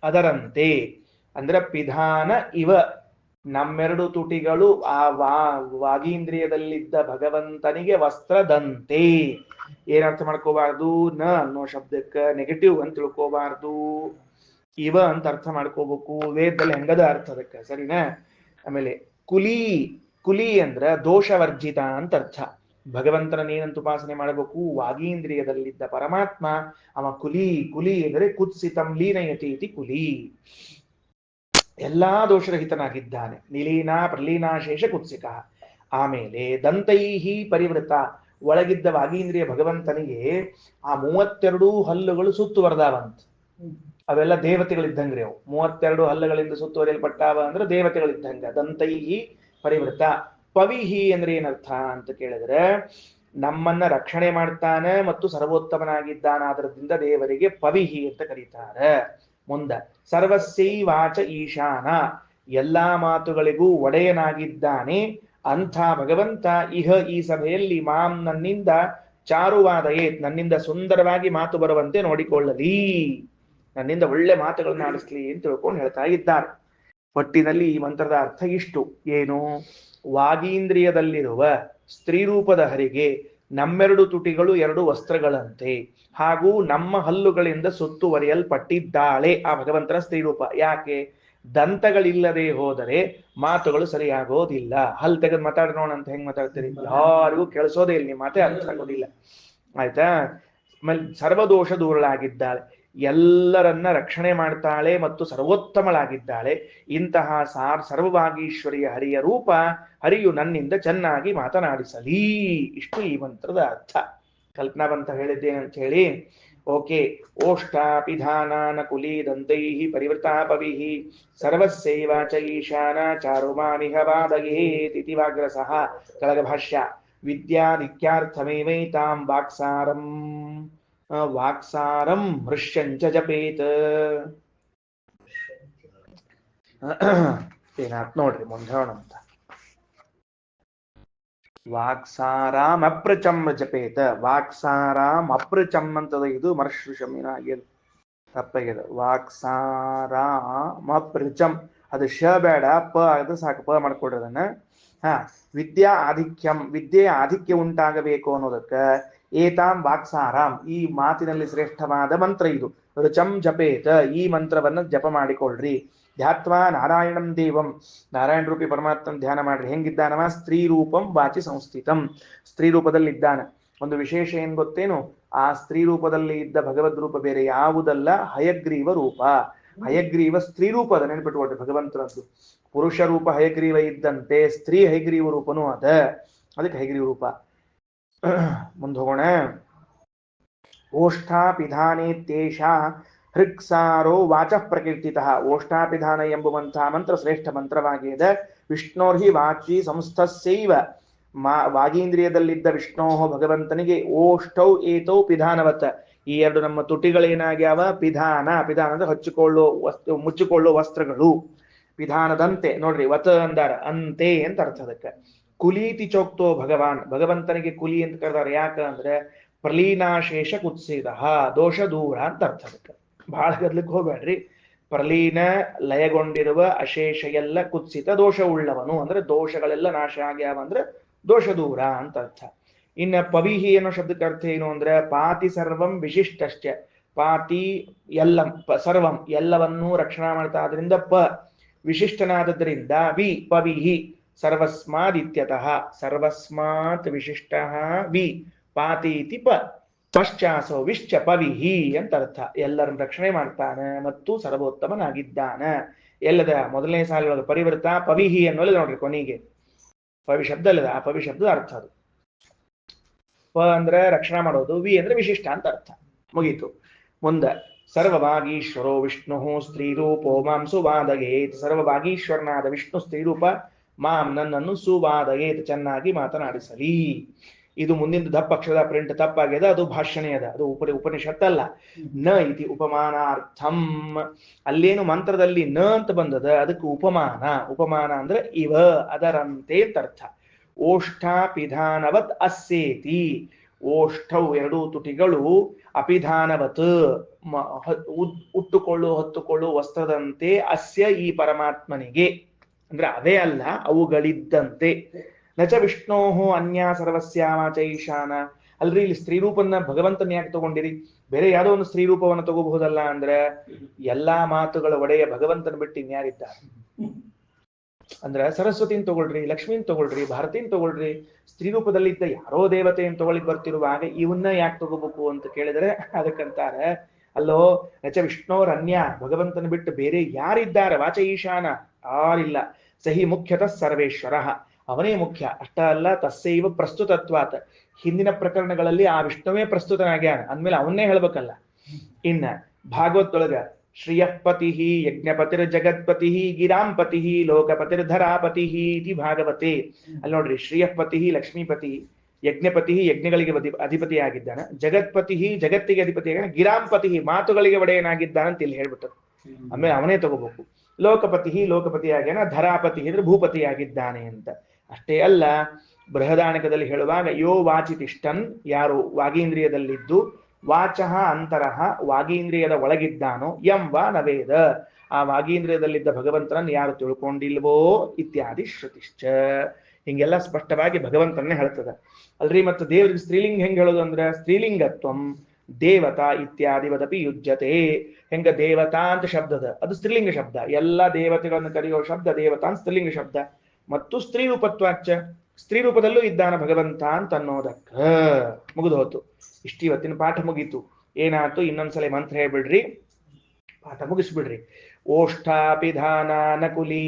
ಅದರಂತೆ. ಅಂದ್ರೆ ಪಿಧಾನ ಇವ, ನಮ್ಮೆರಡು ತುಟಿಗಳು ಆ ವಾಗೀಂದ್ರಿಯದಲ್ಲಿದ್ದ ಭಗವಂತನಿಗೆ ವಸ್ತ್ರದಂತೆ. ಏನರ್ಥ ಮಾಡ್ಕೋಬಾರ್ದು? ನ ಅನ್ನೋ ಶಬ್ದಕ್ಕ ನೆಗೆಟಿವ್ ಅಂತ ತಿಳ್ಕೋಬಾರ್ದು, ಇವ ಅಂತ ಅರ್ಥ ಮಾಡ್ಕೋಬೇಕು. ವೇದದಲ್ಲಿ ಹೆಂಗದ ಅರ್ಥ ಅದಕ್ಕೆ, ಸರಿನಾ? ಆಮೇಲೆ ಕುಲಿ. ಕುಲಿ ಅಂದ್ರ ದೋಷವರ್ಜಿತ ಅಂತ ಅರ್ಥ. ಭಗವಂತನ ಏನಂತ ಉಪಾಸನೆ ಮಾಡಬೇಕು? ವಾಗೀಂದ್ರಿಯದಲ್ಲಿದ್ದ ಪರಮಾತ್ಮ ಅವ ಕುಲಿ. ಕುಲಿ ಅಂದರೆ ಕುತ್ಸಿತಂ ಲೀನಯತಿ ಇತಿ ಕುಲಿ. ಎಲ್ಲಾ ದೋಷರಹಿತನಾಗಿದ್ದಾನೆ. ನಿಲೀನಾ ಪ್ರಲೀನಾಶೇಷ ಕುತ್ಸಿಕ. ಆಮೇಲೆ ದಂತೈಹಿ ಪರಿವೃತ, ಒಳಗಿದ್ದ ವಾಗೀಂದ್ರಿಯ ಭಗವಂತನಿಗೆ ಆ 32 ಹಲ್ಲುಗಳು ಸುತ್ತುವರೆದಾವಂತ. ಅವೆಲ್ಲ ದೇವತೆಗಳಿದ್ದಂಗ್ರಿ ಅವು. 32 ಹಲ್ಲುಗಳಿಂದ ಸುತ್ತುವರಿಯಲ್ಪಟ್ಟಾವ ಅಂದ್ರೆ ದೇವತೆಗಳಿದ್ದಂಗ. ದಂತೈಹಿ ಪರಿವೃತ. ಪವಿಹಿ ಅಂದ್ರೆ ಏನರ್ಥ ಅಂತ ಕೇಳಿದ್ರೆ, ನಮ್ಮನ್ನ ರಕ್ಷಣೆ ಮಾಡ್ತಾನೆ ಮತ್ತು ಸರ್ವೋತ್ತಮನಾಗಿದ್ದಾನಾದ್ರಿಂದ ದೇವರಿಗೆ ಪವಿಹಿ ಅಂತ ಕರೀತಾರೆ. ಮುಂದ ಸರ್ವಸ್ಯೈವಾಚ ಈಶಾನ, ಎಲ್ಲಾ ಮಾತುಗಳಿಗೂ ಒಡೆಯನಾಗಿದ್ದಾನೆ ಅಂಥ ಭಗವಂತ ಇಹ ಈ ಸಭೆಯಲ್ಲಿ ಮಾಂ ನನ್ನಿಂದ ಚಾರುವಾದಯೇ, ನನ್ನಿಂದ ಸುಂದರವಾಗಿ ಮಾತು ಬರುವಂತೆ ನೋಡಿಕೊಳ್ಳಲಿ, ನನ್ನಿಂದ ಒಳ್ಳೆ ಮಾತುಗಳನ್ನ ಆಡಿಸ್ಲಿ ಅಂತ ತಿಳ್ಕೊಂಡು ಹೇಳ್ತಾ ಇದ್ದಾರೆ. ಒಟ್ಟಿನಲ್ಲಿ ಈ ಮಂತ್ರದ ಅರ್ಥ ಇಷ್ಟು. ಏನು? ವಾಗೀಂದ್ರಿಯದಲ್ಲಿರುವ ಸ್ತ್ರೀ ರೂಪದ ಹರಿಗೆ ನಮ್ಮೆರಡು ತುಟಿಗಳು 2 ವಸ್ತ್ರಗಳಂತೆ, ಹಾಗೂ ನಮ್ಮ ಹಲ್ಲುಗಳಿಂದ ಸುತ್ತುವರಿಯಲ್ಪಟ್ಟಿದ್ದಾಳೆ ಆ ಭಗವಂತನ ಸ್ತ್ರೀ ರೂಪ. ಯಾಕೆ? ದಂತಗಳಿಲ್ಲದೆ ಹೋದರೆ ಮಾತುಗಳು ಸರಿಯಾಗೋದಿಲ್ಲ. ಹಲ್ ತೆಗೆದು ಮಾತಾಡಿ ನೋಡ ಅಂತ ಹೆಂಗ್ ಮಾತಾಡ್ತೀರಿ? ಯಾರಿಗೂ ಕೇಳಿಸೋದೇ ಇಲ್ಲ, ನಿಮ್ಮ ಮಾತೇ ಅರ್ಥ ಆಗೋದಿಲ್ಲ. ಆಯ್ತಾ? ಆಮೇಲೆ ಸರ್ವದೋಷ ದೂರಳಾಗಿದ್ದಾಳೆ. ಎಲ್ಲರನ್ನ ರಕ್ಷಣೆ ಮಾಡ್ತಾಳೆ ಮತ್ತು ಸರ್ವೋತ್ತಮಳಾಗಿದ್ದಾಳೆ. ಇಂತಹ ಸರ್ವಭಾಗೀಶ್ವರಿಯ ಹರಿಯ ರೂಪ, ಹರಿಯು ನನ್ನಿಂದ ಚೆನ್ನಾಗಿ ಮಾತನಾಡಿಸಲಿ. ಇಷ್ಟು ಈ ಮಂತ್ರದ ಅರ್ಥ. ಕಲ್ಪನಾ ಬಂತ ಹೇಳಿದ್ದೇನಂತ ಹೇಳಿ. ಓಕೆ. ಓಷ್ಟಾಪಿಧಾನಾನ ಕುಲಿ ದಂತೈ ಪರಿವೃತಾಪವಿಃ ಸರ್ವಸ್ಯೈವಾಚ ಈಶಾನ ಚಾರುಮಾಮಿಹ ಬಾಧಯೇತಿ ವಾಗ್ರಸಃ. ಕೆಳಗ ಭಾಷ್ಯ. ವಿದ್ಯಾಧಿಕ್ಯಾರ್ಥಮೇವೈತಾಂ ವಾಕ್ಸಾರಂ ಮೃಷ್ಯಂಚ ಜಪೇತ್. ಏನಾತ್ ನೋಡ್ರಿ ಮುಂದೆ ಅಂತ. ವಾಕ್ಸಾರಾಮ್ ಅಪ್ರಚಮ್ ಜಪೇತ. ವಾಕ್ಸಾರಾಮ್ ಅಪ್ರಚಮ್ ಅಂತದ, ಇದು ಮರ್ಷಮಿನ ಆಗ್ಯದ, ತಪ್ಪಾಗ್ಯದ. ವಾಕ್ಸಾರಾಮ್ ಅಪ್ರಚಮ್, ಅದು ಶ ಬೇಡ, ಪ ಆಗದ ಸಾಕು, ಪ ಮಾಡ್ಕೊಡ್ರಿ ಅದನ್ನ. ವಿದ್ಯಾ ಆಧಿಕ್ಯಂ, ವಿದ್ಯೆ ಆಧಿಕ್ಯ ಉಂಟಾಗಬೇಕು ಅನ್ನೋದಕ್ಕ ಏತಾಂ ವಾಕ್ಸಾರಾಮ್, ಈ ಮಾತಿನಲ್ಲಿ ಶ್ರೇಷ್ಠವಾದ ಮಂತ್ರ ಇದು. ರುಚಂ ಜಪೇತ, ಈ ಮಂತ್ರವನ್ನ ಜಪ ಮಾಡಿಕೊಳ್ಳ್ರಿ. ಧ್ಯಾತ್ವಾ ನಾರಾಯಣಂ ದೇವಂ, ನಾರಾಯಣ ರೂಪಿ ಪರಮಾತ್ಮನ ಧ್ಯಾನ ಮಾಡ್ರಿ. ಹೆಂಗಿದ್ದಾನವ? ಸ್ತ್ರೀ ರೂಪಂ ವಾಚಿ ಸಂಸ್ಥಿತಂ, ಸ್ತ್ರೀ ರೂಪದಲ್ಲಿ ಇದ್ದಾನ. ಒಂದು ವಿಶೇಷ ಏನ್ ಗೊತ್ತೇನು? ಆ ಸ್ತ್ರೀ ರೂಪದಲ್ಲಿ ಇದ್ದ ಭಗವದ್ ರೂಪ ಬೇರೆ ಯಾವುದಲ್ಲ, ಹಯಗ್ರೀವ ರೂಪ. ಹಯಗ್ರೀವ ಸ್ತ್ರೀ ರೂಪದ, ನೆನಪಿಟ್ಟುಕೊಡ್ರಿ ಭಗವಂತನದ್ದು. ಪುರುಷ ರೂಪ ಹಯಗ್ರೀವ ಇದ್ದಂತೆ ಸ್ತ್ರೀ ಹಯಗ್ರೀವ ರೂಪನೂ ಅದ, ಅದಕ್ಕೆ ಹಯಗ್ರೀವ ರೂಪ. ಮುಂದೆ ಹೋಗೋಣ. ಓಷ್ಠಾಪಿಧಾನೇತ್ಯೇಷ ಹೃಕ್ಸಾರೋ ವಾಚಃ ಪ್ರಕೀರ್ತಿತಃ. ಓಷ್ಠಾಪಿಧಾನ ಎಂಬುವಂತಹ ಮಂತ್ರ ಶ್ರೇಷ್ಠ ಮಂತ್ರವಾಗಿದೆ. ವಿಷ್ಣೋರ್ಹಿ ವಾಚಿ ಸಂಸ್ಥಸ್ಯೈವ, ವಾಗೀಂದ್ರಿಯದಲ್ಲಿದ್ದ ವಿಷ್ಣೋ ಭಗವಂತನಿಗೆ ಓಷ್ಠೌ ಏತೌ ಪಿಧಾನವತ್, ಈ ಎರಡು ನಮ್ಮ ತುಟಿಗಳೇನಾಗ್ಯಾವ? ಪಿಧಾನ. ಪಿಧಾನ ಅಂದ್ರೆ ಹಚ್ಚಿಕೊಳ್ಳೋ ವಸ್ತು, ಮುಚ್ಚಿಕೊಳ್ಳೋ ವಸ್ತ್ರಗಳು. ಪಿಧಾನದಂತೆ ನೋಡ್ರಿ, ವತ ಅಂದಾರ, ಅಂತೆ ಅಂತ ಅರ್ಥ ಅದಕ್ಕೆ. ಕುಲೀತಿ ಚೋಕ್ತೋ ಭಗವಾನ್, ಭಗವಂತನಿಗೆ ಕುಲಿ ಅಂತ ಕರೆದಾರ. ಯಾಕ ಅಂದ್ರೆ ಪ್ರಲೀನಾಶೇಷ ಕುತ್ಸಿದ, ದೋಷ ದೂರ ಅಂತ ಅರ್ಥ ಅದಕ್ಕೆ. ಬಹಳ ಗದ್ಲಿಕ್ಕೆ ಹೋಗ್ಬೇಡ್ರಿ. ಪ್ರಲೀನ ಲಯಗೊಂಡಿರುವ, ಅಶೇಷ ಎಲ್ಲ ಕುತ್ಸಿತ ದೋಷ ಉಳ್ಳವನು ಅಂದ್ರೆ ದೋಷಗಳೆಲ್ಲ ನಾಶ ಆಗ್ಯಾವ ಅಂದ್ರೆ ದೋಷ ದೂರ ಅಂತ ಅರ್ಥ. ಇನ್ನ ಪವಿಹಿ ಅನ್ನೋ ಶಬ್ದಕ್ಕೆ ಅರ್ಥ ಏನು ಅಂದ್ರೆ ಪಾತಿ ಸರ್ವಂ ವಿಶಿಷ್ಟಶ್ಚ. ಪಾತಿ ಎಲ್ಲ, ಸರ್ವಂ ಎಲ್ಲವನ್ನೂ ರಕ್ಷಣಾ ಮಾಡ್ತಾ, ಆದ್ರಿಂದ ಪ ವಿಶಿಷ್ಟನಾದದ್ರಿಂದ, ವಿ ಪವಿಹಿ ಸರ್ವಸ್ಮಾದ್ ಇತ್ಯತಃ, ಸರ್ವಸ್ಮಾತ್ ವಿಶಿಷ್ಟ ವಿ ಪಾತೀತಿ ಪ ಪಶ್ಚಾಸೋ ವಿಶ್ಚ ಪವಿಹಿ ಅಂತ ಅರ್ಥ. ಎಲ್ಲರನ್ನು ರಕ್ಷಣೆ ಮಾಡ್ತಾನೆ ಮತ್ತು ಸರ್ವೋತ್ತಮನಾಗಿದ್ದಾನ. ಎಲ್ಲದ ಮೊದಲನೇ ಸಾಲಿನೊಳಗೆ ಪರಿವೃತ ಪವಿಹಿ ಅನ್ನೋಲ್ಲ ನೋಡ್ರಿ, ಕೊನೆಗೆ ಪವಿ ಶಬ್ದ ಅಲ್ಲದ, ಆ ಪವಿ ಶಬ್ದದ ಅರ್ಥ ಅದು. ಪ ಅಂದ್ರೆ ರಕ್ಷಣಾ ಮಾಡೋದು, ವಿ ಅಂದ್ರೆ ವಿಶಿಷ್ಟ ಅಂತ ಅರ್ಥ. ಮುಗೀತು. ಮುಂದೆ ಸರ್ವಭಾಗೀಶ್ವರೋ ವಿಷ್ಣು ಸ್ತ್ರೀರೂಪೋ ಮಾಂ ಸುವಾದಯೇತ್. ಸರ್ವಭಾಗೀಶ್ವರನಾದ ವಿಷ್ಣು ಸ್ತ್ರೀರೂಪ, ಮಾಂ ನನ್ನನ್ನು ಸುವಾದಯೇತ್ ಚೆನ್ನಾಗಿ ಮಾತನಾಡಿಸಲಿ. ಇದು ಮುಂದಿನ ದಪ್ಪ ಅಕ್ಷರದ ಪ್ರಿಂಟ್ ತಪ್ಪಾಗಿದೆ, ಅದು ಭಾಷಣೆ ಅದ, ಅದು ಉಪನಿಷತ್ತಲ್ಲ. ನ ಇತಿ ಉಪಮಾನಾರ್ಥಂ, ಅಲ್ಲೇನು ಮಂತ್ರದಲ್ಲಿ ನ ಅಂತ ಬಂದದ, ಅದಕ್ಕೆ ಉಪಮಾನ. ಉಪಮಾನ ಅಂದ್ರೆ ಇವ, ಅದರಂತೆ ಅಂತ ಅರ್ಥ. ಓಷ್ಠಾಪಿಧಾನವತ್ ಅಸ್ಸೇತಿ, ಓಷ್ಠವು ಎರಡೂ ತುಟಿಗಳು, ಅಪಿಧಾನವತ್ ಉಟ್ಟುಕೊಳ್ಳು ಹೊತ್ತುಕೊಳ್ಳು ವಸ್ತ್ರದಂತೆ, ಅಸ್ಯ ಈ ಪರಮಾತ್ಮನಿಗೆ ಅಂದ್ರೆ ಅವೇ ಅಲ್ಲ, ಅವುಗಳಿದ್ದಂತೆ. ನಚ ವಿಷ್ಣೋ ಅನ್ಯ ಸರ್ವಸ್ಯಾವಾಚ ಈಶಾನ. ಅಲ್ರಿ, ಇಲ್ಲಿ ಸ್ತ್ರೀ ರೂಪನ್ನ ಭಗವಂತನ ಯಾಕೆ ತಗೊಂಡಿರಿ? ಬೇರೆ ಯಾವುದೋ ಒಂದು ಸ್ತ್ರೀ ರೂಪವನ್ನು ತಗೋಬಹುದಲ್ಲ ಅಂದ್ರೆ, ಎಲ್ಲಾ ಮಾತುಗಳ ಒಡೆಯ ಭಗವಂತನ ಬಿಟ್ಟು ಇನ್ಯಾರಿದ್ದಾರೆ? ಅಂದ್ರೆ ಸರಸ್ವತಿನ ತಗೊಳ್ರಿ, ಲಕ್ಷ್ಮೀನ್ ತಗೊಳ್ರಿ, ಭಾರತೀನ್ ತಗೊಳ್ರಿ. ಸ್ತ್ರೀ ರೂಪದಲ್ಲಿ ಇದ್ದ ಯಾರೋ ದೇವತೆಯನ್ನು ತಗೊಳ್ಳಿಕ್ ಬರ್ತಿರುವಾಗ ಇವನ್ನ ಯಾಕೆ ತಗೋಬೇಕು ಅಂತ ಕೇಳಿದ್ರೆ, ಅದಕ್ಕಂತಾರೆ ಅಲ್ಲೋ ನಚ ವಿಷ್ಣೋರ್ ಅನ್ಯ, ಭಗವಂತನ ಬಿಟ್ಟು ಬೇರೆ ಯಾರಿದ್ದಾರೆ? ವಾಚ ಈಶಾನ, ಯಾರಿಲ್ಲ. ಸಹಿ ಮುಖ್ಯತಃ ಸರ್ವೇಶ್ವರ, ಅವನೇ ಮುಖ್ಯ. ಅಷ್ಟ ಅಲ್ಲ, ತಸ್ಸೈವ ಪ್ರಸ್ತುತತ್ವಾತ್, ಹಿಂದಿನ ಪ್ರಕರಣಗಳಲ್ಲಿ ಆ ವಿಷ್ಣುವೇ ಪ್ರಸ್ತುತನಾಗ್ಯಾನ ಅಂದ್ಮೇಲೆ ಅವನ್ನೇ ಹೇಳ್ಬೇಕಲ್ಲ. ಇನ್ನ ಭಾಗವತೊಳಗ ಶ್ರಿಯಪತಿ ಯಜ್ಞಪತಿರ್ ಜಗತ್ಪತಿ ಗಿರಾಂಪತಿ ಲೋಕಪತಿರ್ಧರಾಪತಿ ಇತಿ ಭಾಗವತೆ. ಅಲ್ಲಿ ನೋಡ್ರಿ, ಶ್ರಿಯಪತಿ ಲಕ್ಷ್ಮೀಪತಿ, ಯಜ್ಞಪತಿ ಯಜ್ಞಗಳಿಗೆ ಅಧಿಪತಿ ಆಗಿದ್ದಾನ, ಜಗತ್ಪತಿ ಜಗತ್ತಿಗೆ ಅಧಿಪತಿ ಆಗಿದ್ದಾನೆ, ಗಿರಾಂಪತಿ ಮಾತುಗಳಿಗೆ ಒಡೆಯನಾಗಿದ್ದಾನ ಅಂತ ಇಲ್ಲಿ ಹೇಳ್ಬಿಟ್ಟು ಆಮೇಲೆ ಅವನೇ ತಗೋಬೇಕು. ಲೋಕಪತಿ ಲೋಕಪತಿ ಆಗ್ಯಾನ, ಧರಾಪತಿ ಅಂದ್ರೆ ಭೂಪತಿ ಆಗಿದ್ದಾನೆ ಅಂತ. ಅಷ್ಟೇ ಅಲ್ಲ, ಬೃಹದಾರಣ್ಯಕದಲ್ಲಿ ಹೇಳುವಾಗ ಯೋ ವಾಚಿತಿಷ್ಠನ್, ಯಾರು ವಾಗೀಂದ್ರಿಯದಲ್ಲಿದ್ದು, ವಾಚಃ ಅಂತರಃ ವಾಗೀಂದ್ರಿಯದ ಒಳಗಿದ್ದಾನೋ, ಎಂ ವಾ ನವೇದ, ಆ ವಾಗೀಂದ್ರಿಯದಲ್ಲಿದ್ದ ಭಗವಂತನನ್ನು ಯಾರು ತಿಳ್ಕೊಂಡಿಲ್ವೋ, ಇತ್ಯಾದಿ ಶ್ರುತಿಶ್ಚ. ಹಿಂಗೆಲ್ಲ ಸ್ಪಷ್ಟವಾಗಿ ಭಗವಂತನೇ ಹೇಳ್ತದ. ಅಲ್ರಿ, ಮತ್ತು ದೇವರಿಗೆ ಸ್ತ್ರೀಲಿಂಗ ಹೆಂಗ್ ಹೇಳೋದು ಅಂದ್ರೆ, ಸ್ತ್ರೀಲಿಂಗತ್ವಂ ದೇವತಾ ಇತ್ಯಾದಿ ವದಪಿ ಯುಜ್ಯತೆ. ಹೆಂಗ ದೇವತಾ ಅಂತ ಶಬ್ದದ, ಅದು ಸ್ತ್ರೀಲಿಂಗ ಶಬ್ದ. ಎಲ್ಲ ದೇವತೆಗಳನ್ನು ಕರೆಯೋ ಶಬ್ದ ದೇವತಾ ಅಂತ ಸ್ತ್ರೀಲಿಂಗ ಶಬ್ದ. ಮತ್ತು ಸ್ತ್ರೀ ರೂಪತ್ವಾಚ, ಸ್ತ್ರೀ ರೂಪದಲ್ಲೂ ಇದ್ದಾನ ಭಗವಂತ ಅಂತ ಅನ್ನೋದಕ್ಕ ಮುಗಿದು ಹೋತು. ಇಷ್ಟು ಇವತ್ತಿನ ಪಾಠ ಮುಗೀತು. ಏನಾಯ್ತು? ಇನ್ನೊಂದ್ಸಲ ಮಂತ್ರ ಹೇಳ್ಬಿಡ್ರಿ, ಪಾಠ ಮುಗಿಸ್ಬಿಡ್ರಿ. ಓಷ್ಠಾಪಿಧಾನಾನಕುಲೀ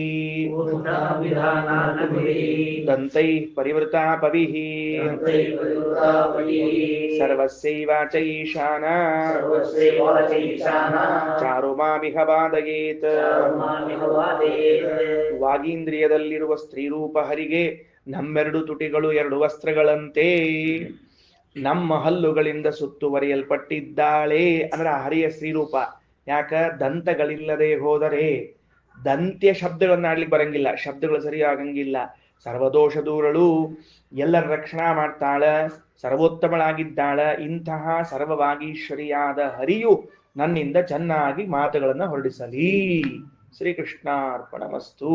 ದಂತೈ ಪರಿವೃತಾ ಪವಿಃ ಸರ್ವಸ್ಯೈವಾಚ ಈಶಾನ ಚಾರುಮಾಮಿಹ ಬಾಧಯೇತ್. ವಾಗೀಂದ್ರಿಯದಲ್ಲಿರುವ ಸ್ತ್ರೀರೂಪ ಹರಿಗೆ ನಮ್ಮೆರಡು ತುಟಿಗಳು ಎರಡು ವಸ್ತ್ರಗಳಂತೆ ನಮ್ಮ ಹಲ್ಲುಗಳಿಂದ ಸುತ್ತುವರಿಯಲ್ಪಟ್ಟಿದ್ದಾಳೆ. ಅಂದ್ರೆ ಆ ಹರಿಯ ಸ್ತ್ರೀರೂಪ. ಯಾಕ? ದಂತಗಳಿಲ್ಲದೆ ಹೋದರೆ ದಂತ್ಯ ಶಬ್ದಗಳನ್ನ ಆಡ್ಲಿಕ್ಕೆ ಬರಂಗಿಲ್ಲ, ಶಬ್ದಗಳು ಸರಿಯಾಗಂಗಿಲ್ಲ. ಸರ್ವದೋಷ ದೂರಳು, ಎಲ್ಲರ ರಕ್ಷಣಾ ಮಾಡ್ತಾಳ, ಸರ್ವೋತ್ತಮಳಾಗಿದ್ದಾಳ. ಇಂತಹ ಸರ್ವವಾಗೀಶ್ವರಿಯಾದ ಹರಿಯು ನನ್ನಿಂದ ಚೆನ್ನಾಗಿ ಮಾತುಗಳನ್ನ ಹೊರಡಿಸಲಿ. ಶ್ರೀಕೃಷ್ಣಾರ್ಪಣಮಸ್ತು.